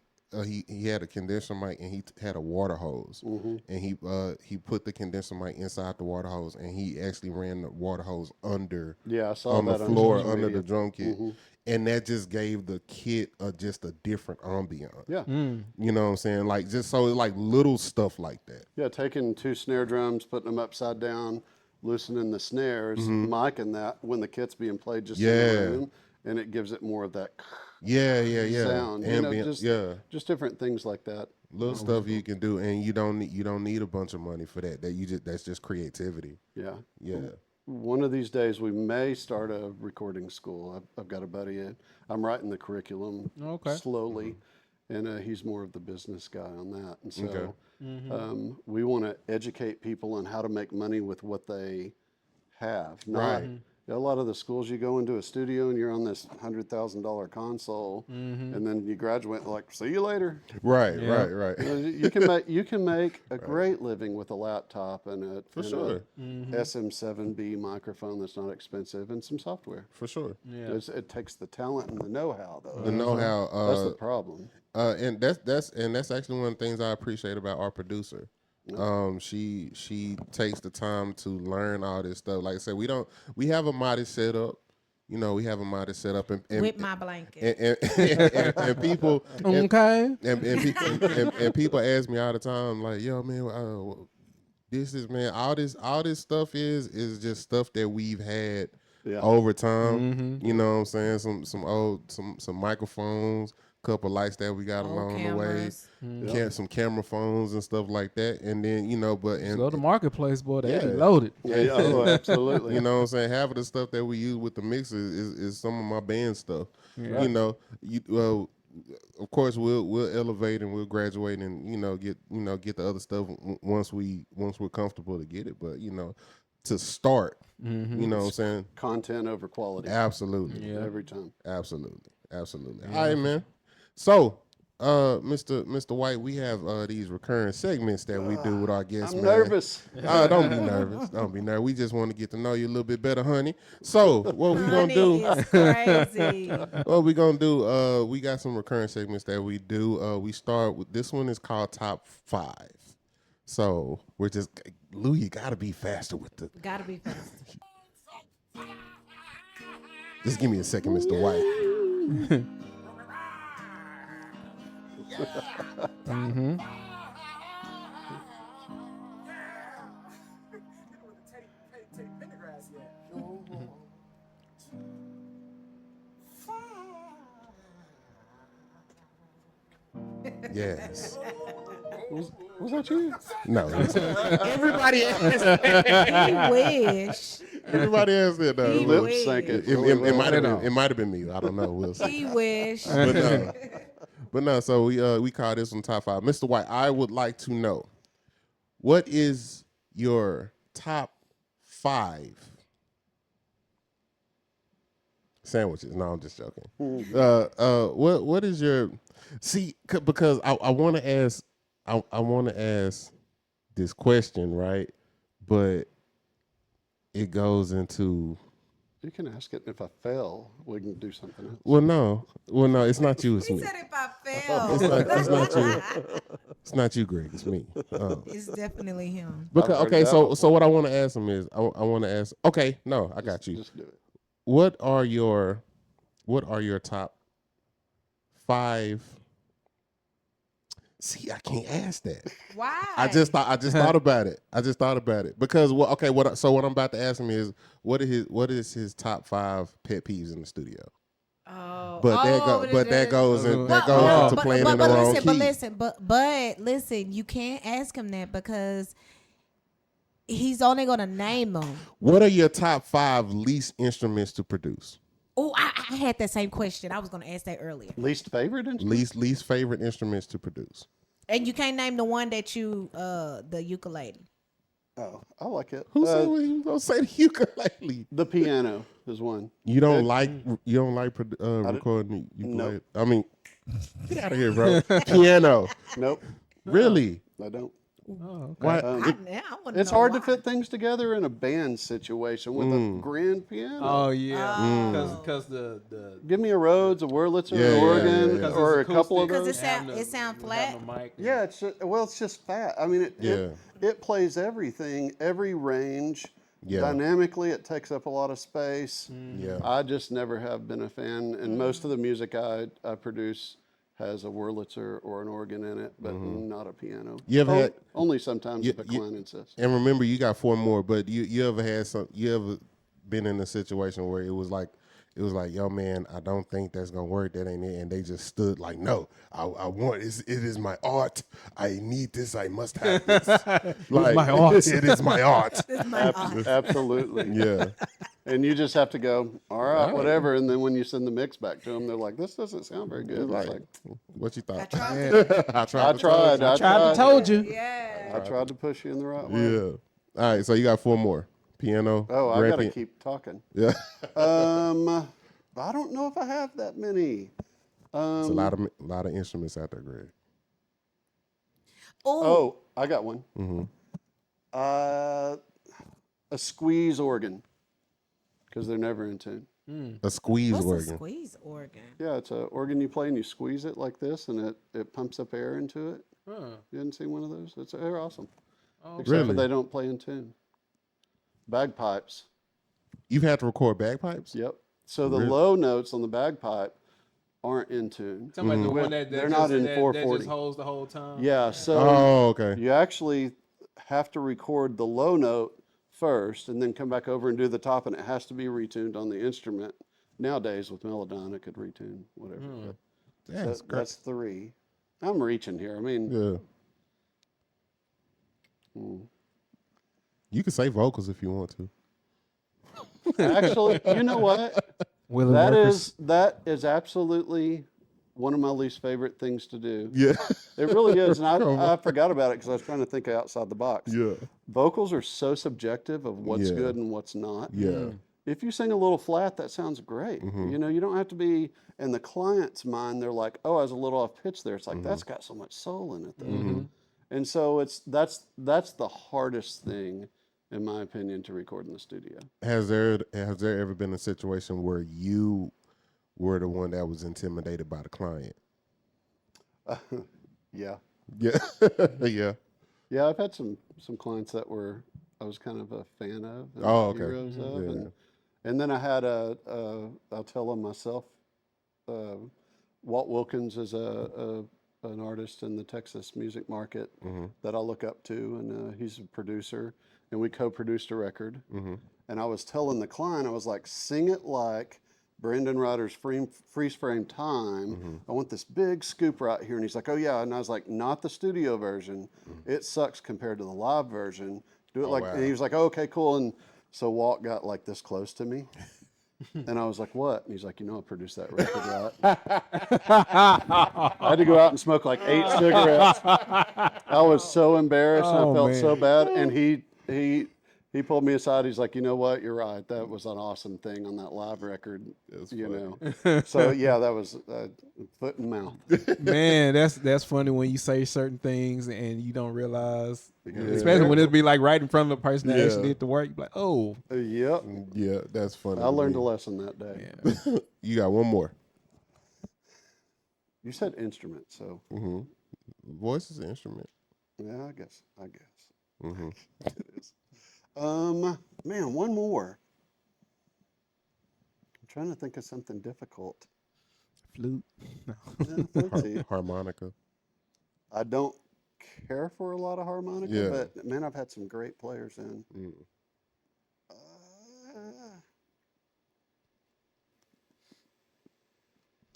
had a condenser mic, and he had a water hose, and he put the condenser mic inside the water hose, and he actually ran the water hose under I saw on that the floor social under media. the drum kit, and that just gave the kit just a different ambiance. Yeah. You know what I'm saying? Like, just so like little stuff like that. Yeah, taking 2 snare drums, putting them upside down, loosening the snares, micing that when the kit's being played just in the room, and it gives it more of that Yeah. sound. Ambient, just different things like that. Little stuff you can do, and you don't need a bunch of money for that. That's just creativity. Yeah. Yeah. One of these days, we may start a recording school. I've got a buddy. I'm writing the curriculum slowly, and he's more of the business guy on that. And so we want to educate people on how to make money with what they have. A lot of the schools, you go into a studio and you're on this $100,000 console, and then you graduate like, see you later. Right. You can make a great living with a laptop and a SM7B microphone that's not expensive and some software. For sure. Yeah. It takes the talent and the know-how, though. The know-how. That's the problem. And that's actually one of the things I appreciate about our producer. She takes the time to learn all this stuff. Like I said, we have a modest setup. You know, we have a modest setup, and With my blanket. and people Okay. and people ask me all the time, like, yo, man, this is, man, all this stuff is just stuff that we've had over time. You know what I'm saying? Some microphones, couple lights that we got along cameras. the way, some camera phones and stuff like that, and then Go to marketplace, boy. They be Yeah. loaded. Absolutely. You know what I'm saying? Half of the stuff that we use with the mixer is some of my band stuff. Yeah. You know, of course we'll elevate and we'll graduate and get the other stuff once we're comfortable to get it. But to start, you know what I'm saying? Content over quality. Absolutely. Every time. Absolutely. All right, man. So, Mr. White, we have these recurring segments that we do with our guests. I'm man. nervous. Don't be nervous. Don't be nervous. We just want to get to know you a little bit better, honey. So, what we gonna do? Honey is crazy. What we gonna do? We got some recurring segments that we do. We start with this one is called Top 5. So we're just Lou. You gotta be faster with the. Gotta be fast. Just give me a second, Mr. White. Yes. Was that you? No. Everybody He wish. Everybody else did that. He Lip wish. sync it. It might have been me. I don't know. We'll see. He wish. But no. So we call this one Top 5. Mr. White, I would like to know, what is your top 5 sandwiches? No, I'm just joking. What is your because I want to ask I want to ask this question, right? But it goes into. You can ask it. If I fail, we can do something else. Well, no, it's not you. It's He me. said if I fail. It's not you. It's not you, Greg. It's me. It's definitely him. Because I've heard okay, that so what I want to ask him is I want to ask. Okay, no, I got you. Just do it. What are your top 5? See, I can't ask that. Why? I just thought about it. Because what I'm about to ask him is what is his top 5 pet peeves in the studio? Oh. But that goes into playing in the wrong key. But listen, you can't ask him that because he's only gonna name them. What are your top 5 least instruments to produce? Oh, I had that same question. I was gonna ask that earlier. Least favorite instrument? Least favorite instruments to produce. And you can't name the one that you the ukulele. Oh, I like it. Who said we was gonna say the ukulele? The piano is one. You don't like recording the ukulele? Nope. I mean, get out of here, bro. Piano. Nope, Really? I don't. Why? It's hard to fit things together in a band situation with a grand piano. Oh yeah, because the Give me a Rhodes, a Wurlitzer, Yeah, an yeah, organ, yeah, yeah. or a couple of Because those. it sound flat. Yeah, it's just fat. I mean, it plays everything, every range. Yeah. Dynamically, it takes up a lot of space. Yeah. I just never have been a fan, and most of the music I produce has a Wurlitzer or an organ in it, but not a piano. You ever had- only sometimes if a client insists. And remember, you got 4 more. But you ever had you ever been in a situation where it was like, yo, man, I don't think that's gonna work. That ain't it. And they just stood like, no, I want it is my art. I need this. I must have this. Like my art. It is my art. Absolutely. Yeah. And you just have to go, all right, whatever. And then when you send the mix back to them, they're like, this doesn't sound very good. Like, It's like, what you thought? I I tried. told you. Yeah. I tried to push you in the right way. Yeah. All right. So you got 4 more. Piano. Oh, I grand got to pian- keep talking. Yeah. I don't know if I have that many. It's a lot of instruments out there, Greg. Oh, I got one. Mm-hmm. A squeeze organ, because they're never in tune. A squeeze What's organ. a squeeze organ? Yeah, it's an organ you play and you squeeze it like this, and it pumps up air into it. Huh. You hadn't seen one of those? They're awesome. Oh, Except Really? for they don't play in tune. Bagpipes. You've had to record bagpipes? Yep. So the Really? low notes on the bagpipe aren't in tune. Talking about the one that They're just, not in that 440. just holds the whole time. Yeah, so Oh, okay. you actually have to record the low note first and then come back over and do the top, and it has to be retuned on the instrument. Nowadays with Melodyne, it could retune whatever. But That's great. that's 3. I'm reaching here. I mean, Yeah. You can say vocals if you want to. actually, you know what? Willie That Workers. is absolutely one of my least favorite things to do. Yeah. It really is, and I forgot about it because I was trying to think outside the box. Yeah. Vocals are so subjective of what's Yeah. good and what's not. Yeah. If you sing a little flat, that sounds great. Mm-hmm. You know, you don't have to be in the client's mind. They're like, "Oh, I was a little off pitch there." It's like Mm-hmm. that's got so much soul in it, though. And so that's the hardest thing, in my opinion, to record in the studio. Has there ever been a situation where you were the one that was intimidated by the client? Yeah, Yeah. Yeah. yeah. I've had some clients that I was kind of a fan of, and Oh, okay. heroes of, Yeah. and then I had I'll tell them myself. Walt Wilkins is an artist in the Texas music market that I look up to, and he's a producer, and we co-produced a record. And I was telling the client, I was like, sing it like Brendan Ryder's Freeze Frame Time. I want this big scoop right here. And he's like, oh yeah. And I was like, not the studio version. It sucks compared to the live version. Do it wow. and he was like, oh, okay, cool. And so Walt got like this close to me. And I was like, what? And he's like, I produced that record, right? I had to go out and smoke like 8 cigarettes. I was so embarrassed. And I felt so bad. And he pulled me aside. He's like, you know what? You're right. That was an awesome thing on that live record. Know. So yeah, that was foot and mouth. Man, that's funny when you say certain things and you don't realize, especially when it be like right in front of the person that actually did the work. You're like, oh, Yep. Yeah, that's funny. I learned a lesson that day. yeah. You got one more. You said instrument, so Voice is an instrument. yeah, I guess. Mm-hmm. It is. Man, one more. I'm trying to think of something difficult. flute. No. Yeah, let's see. Harmonica. I don't care for a lot of harmonica, Yeah. but man, I've had some great players in.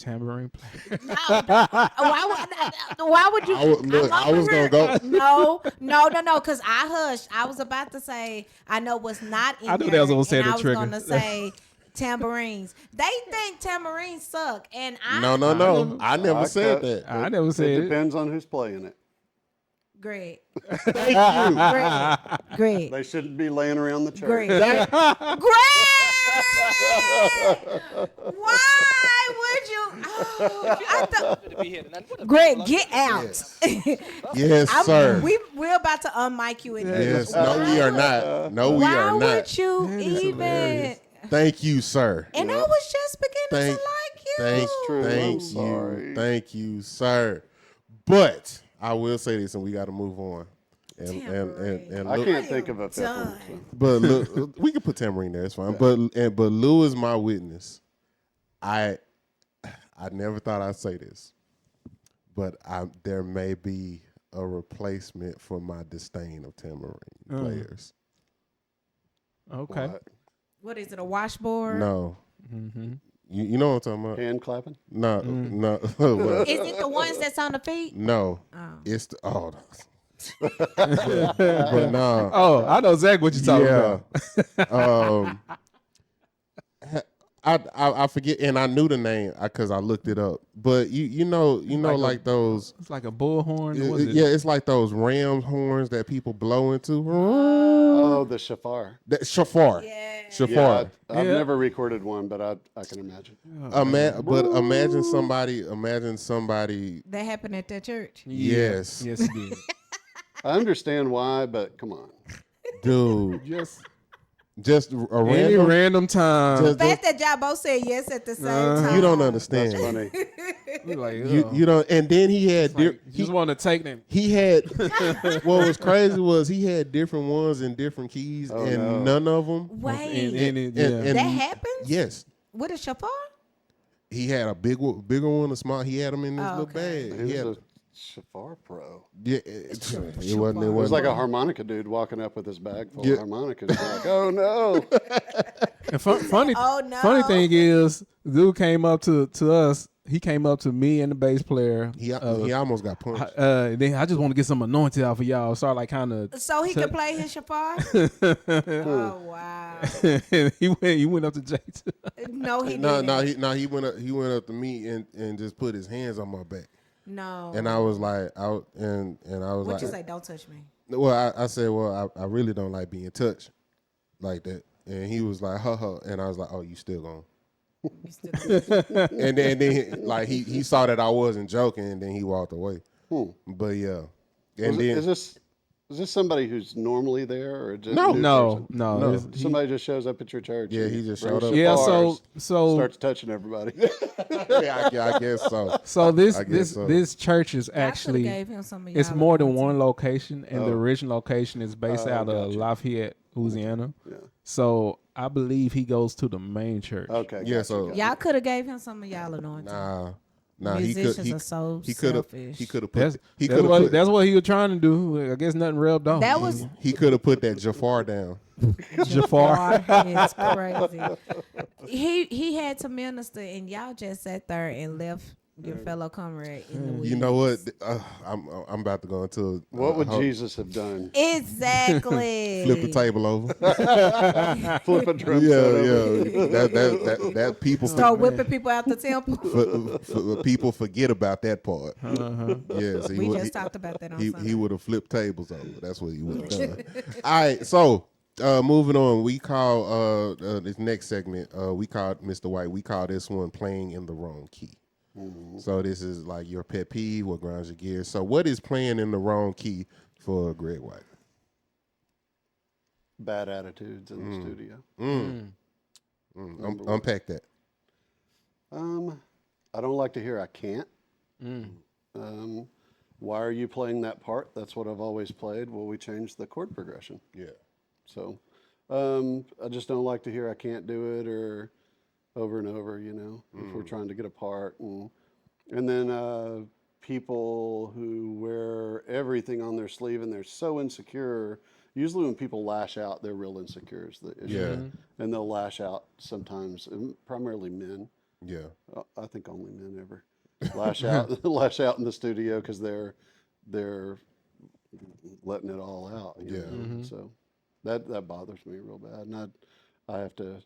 tambourine player. Why would you? I was gonna go. No. Because I hushed. I was about to say I know what's not in I knew there, they was gonna say and the I was trigger. gonna say tambourines. They think tambourines suck, and I No. I never said that. I never said It it. depends on who's playing it. Greg. Thank you. Greg. They shouldn't be laying around the church. Greg. Greg. Why would you? Oh, I thought. To be here tonight. What a Greg, get out. Yes, sir. We're about to unmic you. Yes. No, we are not. No, we Why are not. would you is even? hilarious. Thank you, sir. And I was just beginning to like you. I'm sorry. Thank you, sir. But I will say this, and we got to move on. And I look, can't think of a fifth one. Done. So. but look, we can put tambourine there. It's fine. But Lou is my witness. I never thought I'd say this, but there may be a replacement for my disdain of tambourine players. Okay. What? What is it? A washboard? No, Mm-hmm. you know what I'm talking about? Hand clapping? No. Well, Is it the ones that's on the feet? no, Oh. it's the but no. Oh, I know exactly what you're talking about. I forget, and I knew the name because I looked it up. But you know, like those. It's like a bullhorn. What was it? Yeah, it's like those ram horns that people blow into. Oh, the shafar. That shafar. Yeah. Shafar. Yeah, I've Yeah. never recorded one, but I can imagine. But imagine somebody. That happened at that church. Yes, Yes, it did. I understand why, but come on. dude. Just Just a any random. random time. Just- The fact that y'all both said yes at the same time. you don't understand. That's funny. We're like, You don't. And then he had. like, just want to take them. He had. What was crazy was he had different ones in different keys, Oh, and no. none of them. Wait, And and- that happens? Yes, With a shafar? he had a bigger one, a small. He had them in his Oh, little okay. bag. He He was had, a shafar pro. yeah, it wasn't. It was like a harmonica dude walking up with his bag full Yeah. of harmonicas. You're like, oh no. And funny, Oh, no. funny thing is, dude came up to us. He came up to me and the bass player. He almost got punched. Then I just want to get some anointed out for y'all. So I like kind of. So he could play his shafar? Oh, wow. And he went up to Jay. No, he No, didn't. he went up to me and just put his hands on my back, No. and I was like, I was What like, you say? Don't touch me. well, I said, well, I really don't like being touched like that, and he was like, ha, and I was like, oh, you still going? You still And then like he saw that I wasn't joking, and then he walked away. But yeah, and then Is this somebody who's normally there, or just No. a new No, person? no. Somebody just shows up at your church. Yeah, and he just brings showed up. Yeah, shafars, so starts touching everybody. yeah, I guess so. I guess guess so. this church is I actually gave him some of it's y'all more than anointing. one location, and the original location is based out of gotcha. Lafayette, Louisiana. Yeah. So I believe he goes to the main church. Okay. Yeah, gotcha, so- gotcha. Y'all could have gave him some of y'all anointing. Nah, he could. Musicians are so He could have. selfish. He could have That's put. He could have put. that's what he was trying to do. I guess nothing rubbed off. That was He could have put that Jafar down. Jafar. It's crazy. He had to minister, and y'all just sat there and left your fellow comrade in the weeds. You know what? I'm about to go into. What would Jesus have done? Exactly. flip the table over? Flip a drum Yeah, set over. yeah. That people. Start whipping people out the temple. People forget about that part. Yeah, so We just talked about that on he Sunday. would have flipped tables over. That's what he would have done. All right, so moving on, we call this next segment. We called Mr. White. We call this one playing in the wrong key. So this is like your pet peeve, what grinds your gears. So what is playing in the wrong key for Greg White? Bad attitudes in the studio. Unpack that. I don't like to hear I can't. Why are you playing that part? That's what I've always played. Well, we changed the chord progression. Yeah. So I just don't like to hear I can't do it or over and over, if we're trying to get a part. And then people who wear everything on their sleeve and they're so insecure. Usually when people lash out, they're real insecure is the issue. Yeah. And they'll lash out sometimes, and primarily men. Yeah. I think only men ever lash out in the studio because they're letting it all out. You know? So that bothers me real bad, and I have to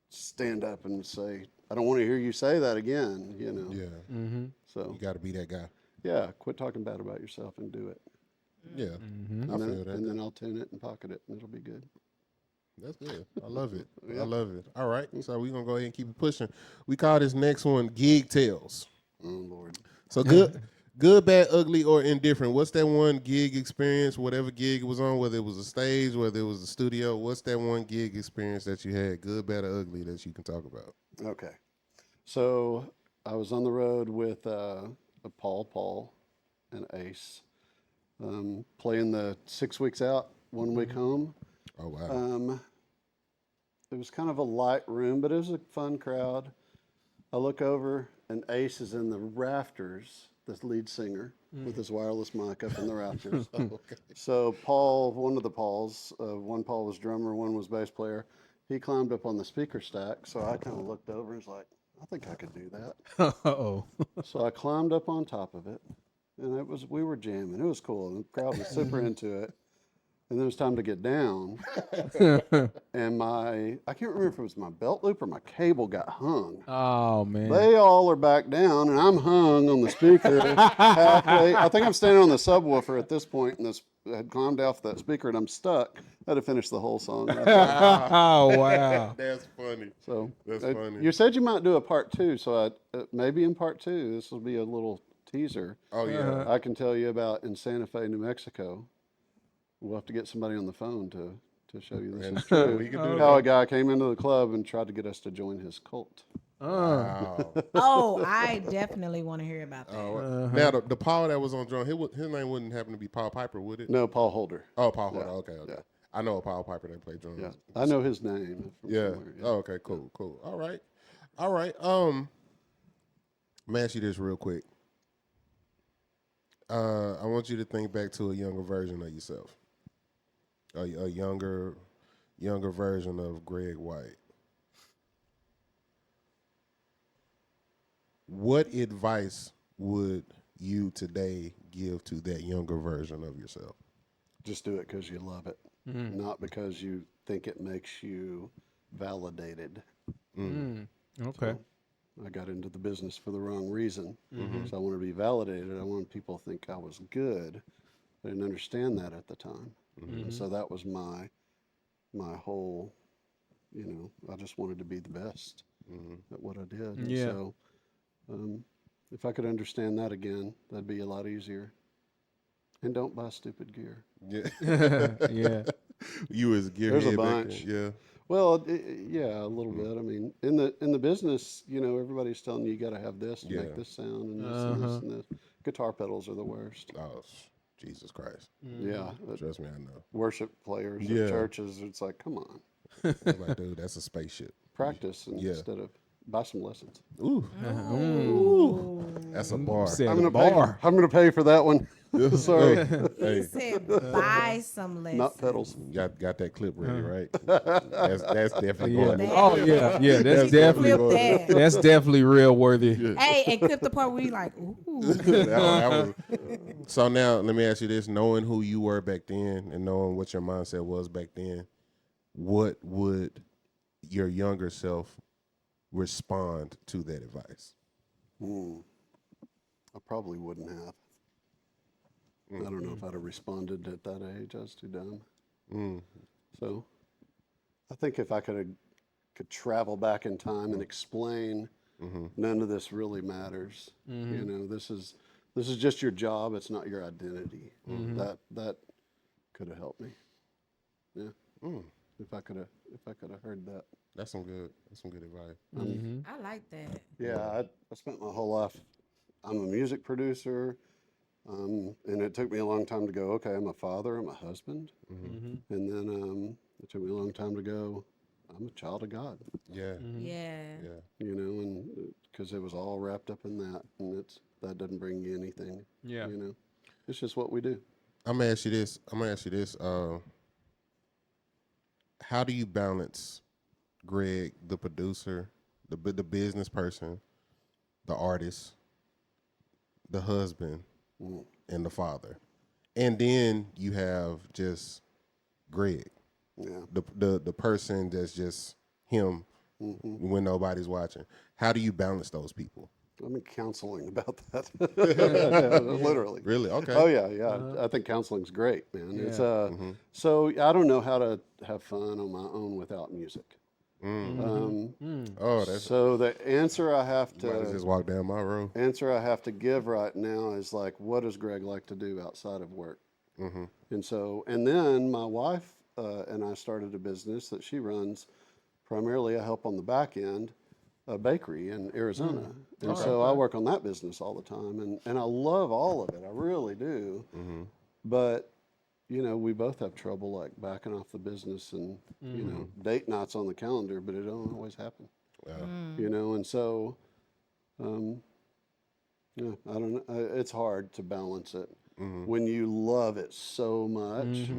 stand up and say, I don't want to hear you say that again. You know. Yeah. So You got to be that guy. yeah, quit talking bad about yourself and do it. Yeah. I feel that. And then I'll tune it and pocket it, and it'll be good. That's good. I love it. I love it. All right. So we're going to go ahead and keep it pushing. We call this next one Gig Tales. Oh, Lord. So good, bad, ugly, or indifferent. What's that one gig experience, whatever gig it was on, whether it was a stage, whether it was a studio, what's that one gig experience that you had, good, bad, or ugly, that you can talk about? Okay. So I was on the road with Paul, and Ace, playing the 6 weeks out, 1 week home. Oh, wow. It was kind of a light room, but it was a fun crowd. I look over, and Ace is in the rafters, the lead singer, with his wireless mic up in the rafters. Okay. So Paul, one of the Pauls, one Paul was drummer, one was bass player. He climbed up on the speaker stack, so I kind of looked over and was like, I think I could do that. Uh-oh. So I climbed up on top of it, and we were jamming. It was cool, and the crowd was super into it. And then it was time to get down, and I can't remember if it was my belt loop or my cable got hung. Oh, man. They all are back down, and I'm hung on the speaker halfway. I think I'm standing on the subwoofer at this point, and I had climbed off that speaker, and I'm stuck. I had to finish the whole song. Oh, wow. That's funny. So That's funny. You said you might do a part 2, so maybe in part 2, this will be a little teaser. Oh, yeah. I can tell you about in Santa Fe, New Mexico. We'll have to get somebody on the phone to show you this is true. We can do How that. a guy came into the club and tried to get us to join his cult. Wow. Oh, I definitely want to hear about that. Now, the Paul that was on drum, his name wouldn't happen to be Paul Piper, would it? No, Paul Holder. Oh, Paul Holder. Yeah. Okay. Yeah. I know a Paul Piper that played drums. Yeah, I know his name. From Yeah. somewhere, Oh, okay. Cool. All right. I'm gonna ask you this real quick. I want you to think back to a younger version of yourself. A younger version of Greg White. What advice would you today give to that younger version of yourself? Just do it because you love it, not because you think it makes you validated. Okay. I got into the business for the wrong reason. So I want to be validated. I want people to think I was good. I didn't understand that at the time. And so that was my whole, I just wanted to be the best at what I did. And Yeah. so if I could understand that again, that'd be a lot easier. And don't buy stupid gear. Yeah. Yeah. You was gearhead There's a back bunch. then. Yeah. Well, yeah, a little bit. I mean, in the business, everybody's telling you got to have this to make this sound and this and this and this. Guitar pedals are the worst. Oh, Jesus Christ. Yeah, Trust me, I know. worship players Yeah. at churches. It's like, come on, I'm like, dude, that's a spaceship. practice Yeah. instead of buy some lessons. Ooh, that's a bar. Said I'm a gonna bar. pay. I'm gonna pay for that one. Sorry, He Hey, said, buy some lessons. not pedals. got that clip ready, right? That's definitely Yeah. going. Oh, yeah. Yeah. That's Clip definitely that. that's definitely real worthy. Hey, and clip the part where you like, ooh. That was- So now, let me ask you this: knowing who you were back then and knowing what your mindset was back then, what would your younger self respond to that advice? I probably wouldn't have. I don't know if I'd have responded at that age. I was too dumb. So I think if I could travel back in time and explain none of this really matters. This is just your job. It's not your identity. That could have helped me. Yeah. If I could have heard that. That's some good advice. I like that. Yeah, I spent my whole life. I'm a music producer, and it took me a long time to go. Okay, I'm a father. I'm a husband, and then it took me a long time to go. I'm a child of God. Yeah. Yeah. Yeah. And because it was all wrapped up in that, and that doesn't bring you anything. Yeah. It's just what we do. I'm gonna ask you this. How do you balance Greg, the producer, the business person, the artist, the husband, and the father. And then you have just Greg, the person that's just him when nobody's watching. How do you balance those people? I'm in counseling about that. Literally. Really? Okay. Oh yeah. I think counseling's great, man. It's so I don't know how to have fun on my own without music. Oh, that's So the answer I have might as just walk down my road. answer I have to give right now is like, what does Greg like to do outside of work? And then my wife and I started a business that she runs. Primarily, I help on the back end, a bakery in Arizona, and so I work on that business all the time, and I love all of it. I really do. But you know, we both have trouble like backing off the business, and you know, date nights on the calendar, but it don't always happen. You know, and so, yeah, I don't know. It's hard to balance it when you love it so much.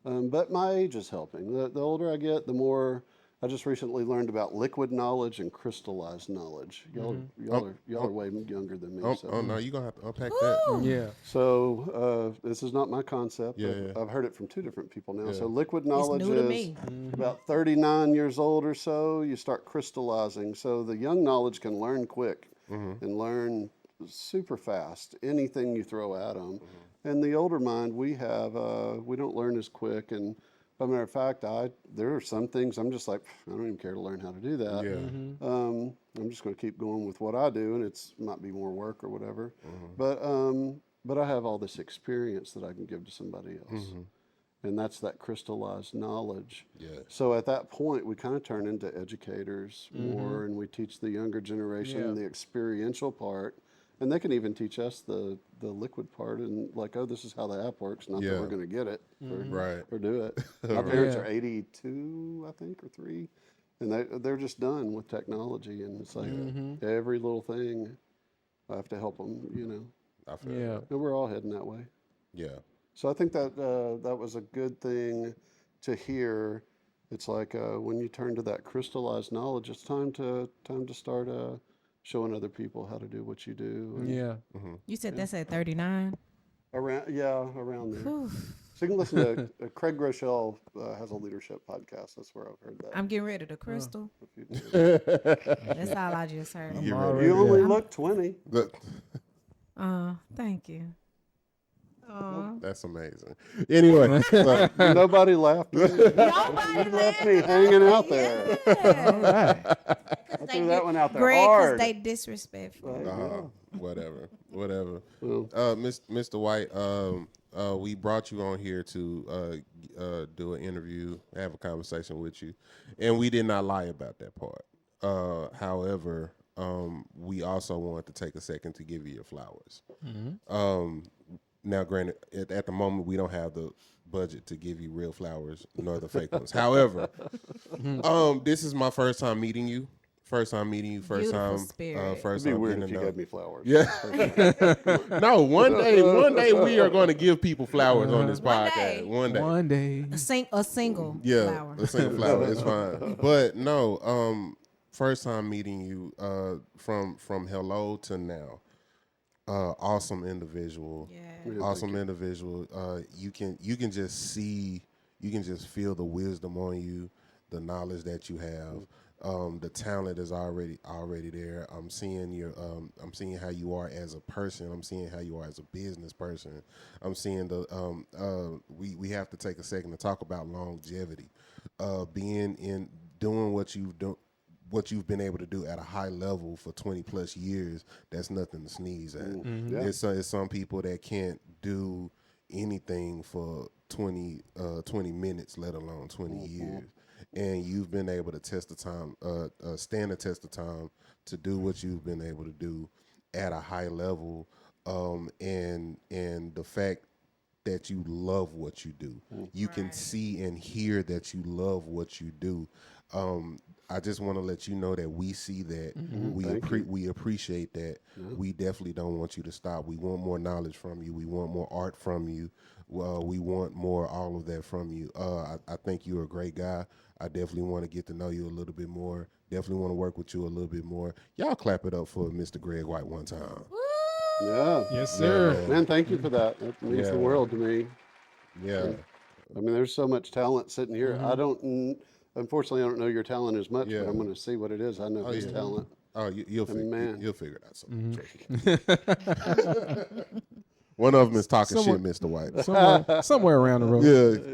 But my age is helping. The older I get, the more. I just recently learned about liquid knowledge and crystallized knowledge. Y'all are way younger than me. Oh no, you're gonna have to unpack that. Yeah. So this is not my concept. Yeah. I've heard it from two different people now. Yeah. So liquid knowledge new to is me. about 39 years old or so. You start crystallizing. So the young knowledge can learn quick and learn super fast. Anything you throw at them. And the older mind we have, we don't learn as quick. And as a matter of fact, there are some things I'm just like, I don't even care to learn how to do that. Yeah. I'm just going to keep going with what I do, and it's might be more work or whatever. But I have all this experience that I can give to somebody else, and that's that crystallized knowledge. Yeah. So at that point, we kind of turn into educators more, and we teach the younger generation the experiential part. And they can even teach us the liquid part and like, oh, this is how the app works. Not that we're going to get it or do it. My parents are 82, I think, or 3. And they're just done with technology. And it's like every little thing, I have to help them, you know. I feel that. And we're all heading that way. Yeah. So I think that that was a good thing to hear. It's like when you turn to that crystallized knowledge, it's time to start showing other people how to do what you do. And You said that's at 39. around there. So you can listen to Craig Groeschel has a leadership podcast. That's where I've heard that. I'm getting ready to crystal. If That's all I just heard. you only look 20. Thank you. That's amazing. Anyway, so, Nobody laughed. You Nobody left me hanging out there. Yeah. I threw that one out there Greg, 'cause hard. they disrespectful. whatever. Well, Mr. White, we brought you on here to do an interview, have a conversation with you, and we did not lie about that part. However, we also wanted to take a second to give you your flowers. Now, granted, at the moment, we don't have the budget to give you real flowers, nor the fake ones. However, this is my first time meeting you. First time, Beautiful spirit. first it'd be time weird getting if to you know. gave me flowers. Yeah. No, one day we are going to give people flowers on this One podcast. day. One day. A single Yeah, flower. a single flower is fine. But no, first time meeting you from hello to now. Awesome individual. Yeah. Awesome individual. You can just see, you can just feel the wisdom on you, the knowledge that you have. The talent is already there. I'm seeing I'm seeing how you are as a person. I'm seeing how you are as a business person. I'm seeing we have to take a second to talk about longevity. Being in doing what you've been able to do at a high level for 20 plus years, that's nothing to sneeze at. It's some people that can't do anything for 20 minutes, let alone 20 years. And you've been able to stand the test of time to do what you've been able to do at a high level. And the fact that you love what you do, you can see and hear that you love what you do. I just want to let you know that we see that. We appreciate that. We definitely don't want you to stop. We want more knowledge from you. We want more art from you. We want more all of that from you. I think you're a great guy. I definitely want to get to know you a little bit more. Definitely want to work with you a little bit more. Y'all clap it up for Mr. Greg White one time. Yeah. Yes, sir. Man, thank you for that. That means the world to me. Yeah. I mean, there's so much talent sitting here. Unfortunately, I don't know your talent as much, but I'm going to see what it is. I know his talent. Oh, you'll figure it out. One of them is talking shit, Mr. White. Somewhere around the road.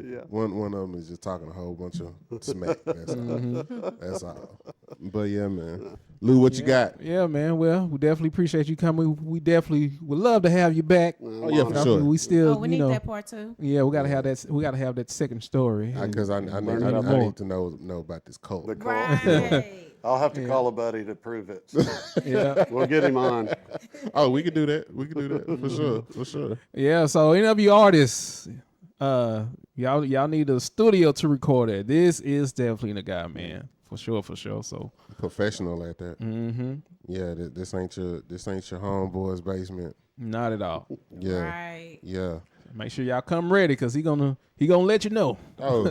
Yeah. One of them is just talking a whole bunch of smack. That's all. But yeah, man. Lou, what you got? Yeah, man. Well, we definitely appreciate you coming. We definitely would love to have you back. Oh yeah, for sure. We still, we need that part too. Yeah, we gotta have that. We gotta have that second story. Because I need to know about this cult. The cult. Right. I'll have to call a buddy to prove it. So. Yeah, we'll get him on. Oh, we can do that. For sure. Yeah. So any of you artists, y'all need a studio to record at. This is definitely the guy, man. For sure. So professional at that. Mm-hmm. Yeah, this ain't your homeboy's basement. Not at all. Yeah. Right. Yeah. Make sure y'all come ready, because he gonna let you know. Oh,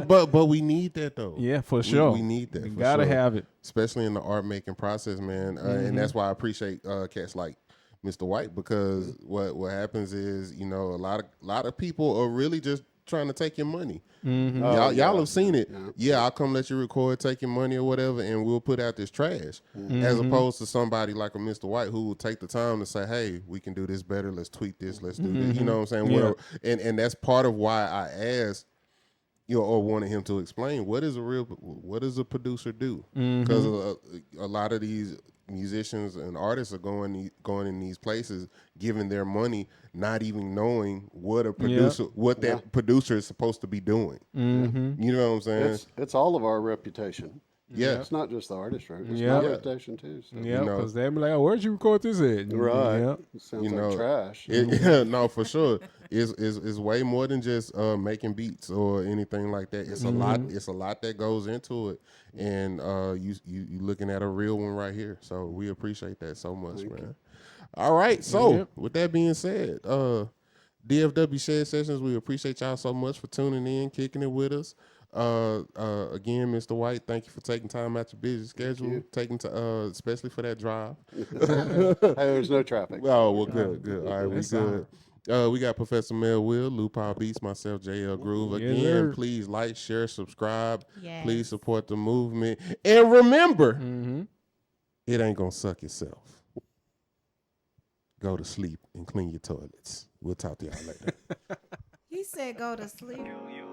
but we need that though. Yeah, for sure. We need that. We gotta have it, especially in the art making process, man. And that's why I appreciate cats like Mr. White, because what happens is, a lot of people are really just trying to take your money. Y'all have seen it. Yeah, I'll come let you record, take your money or whatever, and we'll put out this trash. As opposed to somebody like a Mr. White who will take the time to say, hey, we can do this better, let's tweak this, let's do this. You know what I'm saying? Yeah. And that's part of why I asked, or wanted him to explain, what does a producer do? Because a lot of these musicians and artists are going in these places, giving their money, not even knowing what that producer is supposed to be doing. You know what I'm saying? It's all of our reputation. Yeah, it's not just the artist, right? It's my reputation too. So. Yeah, because they'll be like, "Oh, where'd you record this at?" Right. Yeah. It sounds like trash. No, for sure. It's way more than just making beats or anything like that. It's a lot. It's a lot that goes into it, and you looking at a real one right here. So we appreciate that so much, man. All right. So with that being said, DFW Shed Sessions, we appreciate y'all so much for tuning in, kicking it with us. Again, Mr. White, thank you for taking time out your busy schedule, especially for that drive. Hey, there's no traffic. Oh, well, good. All right, we good. We got Professor Mel Will, Lou Paul Beats, myself, J Ell Groove. Again, please like, share, subscribe. Yes. Please support the movement. And remember, it ain't going to suck itself. Go to sleep and clean your toilets. We'll talk to y'all later. He said go to sleep. You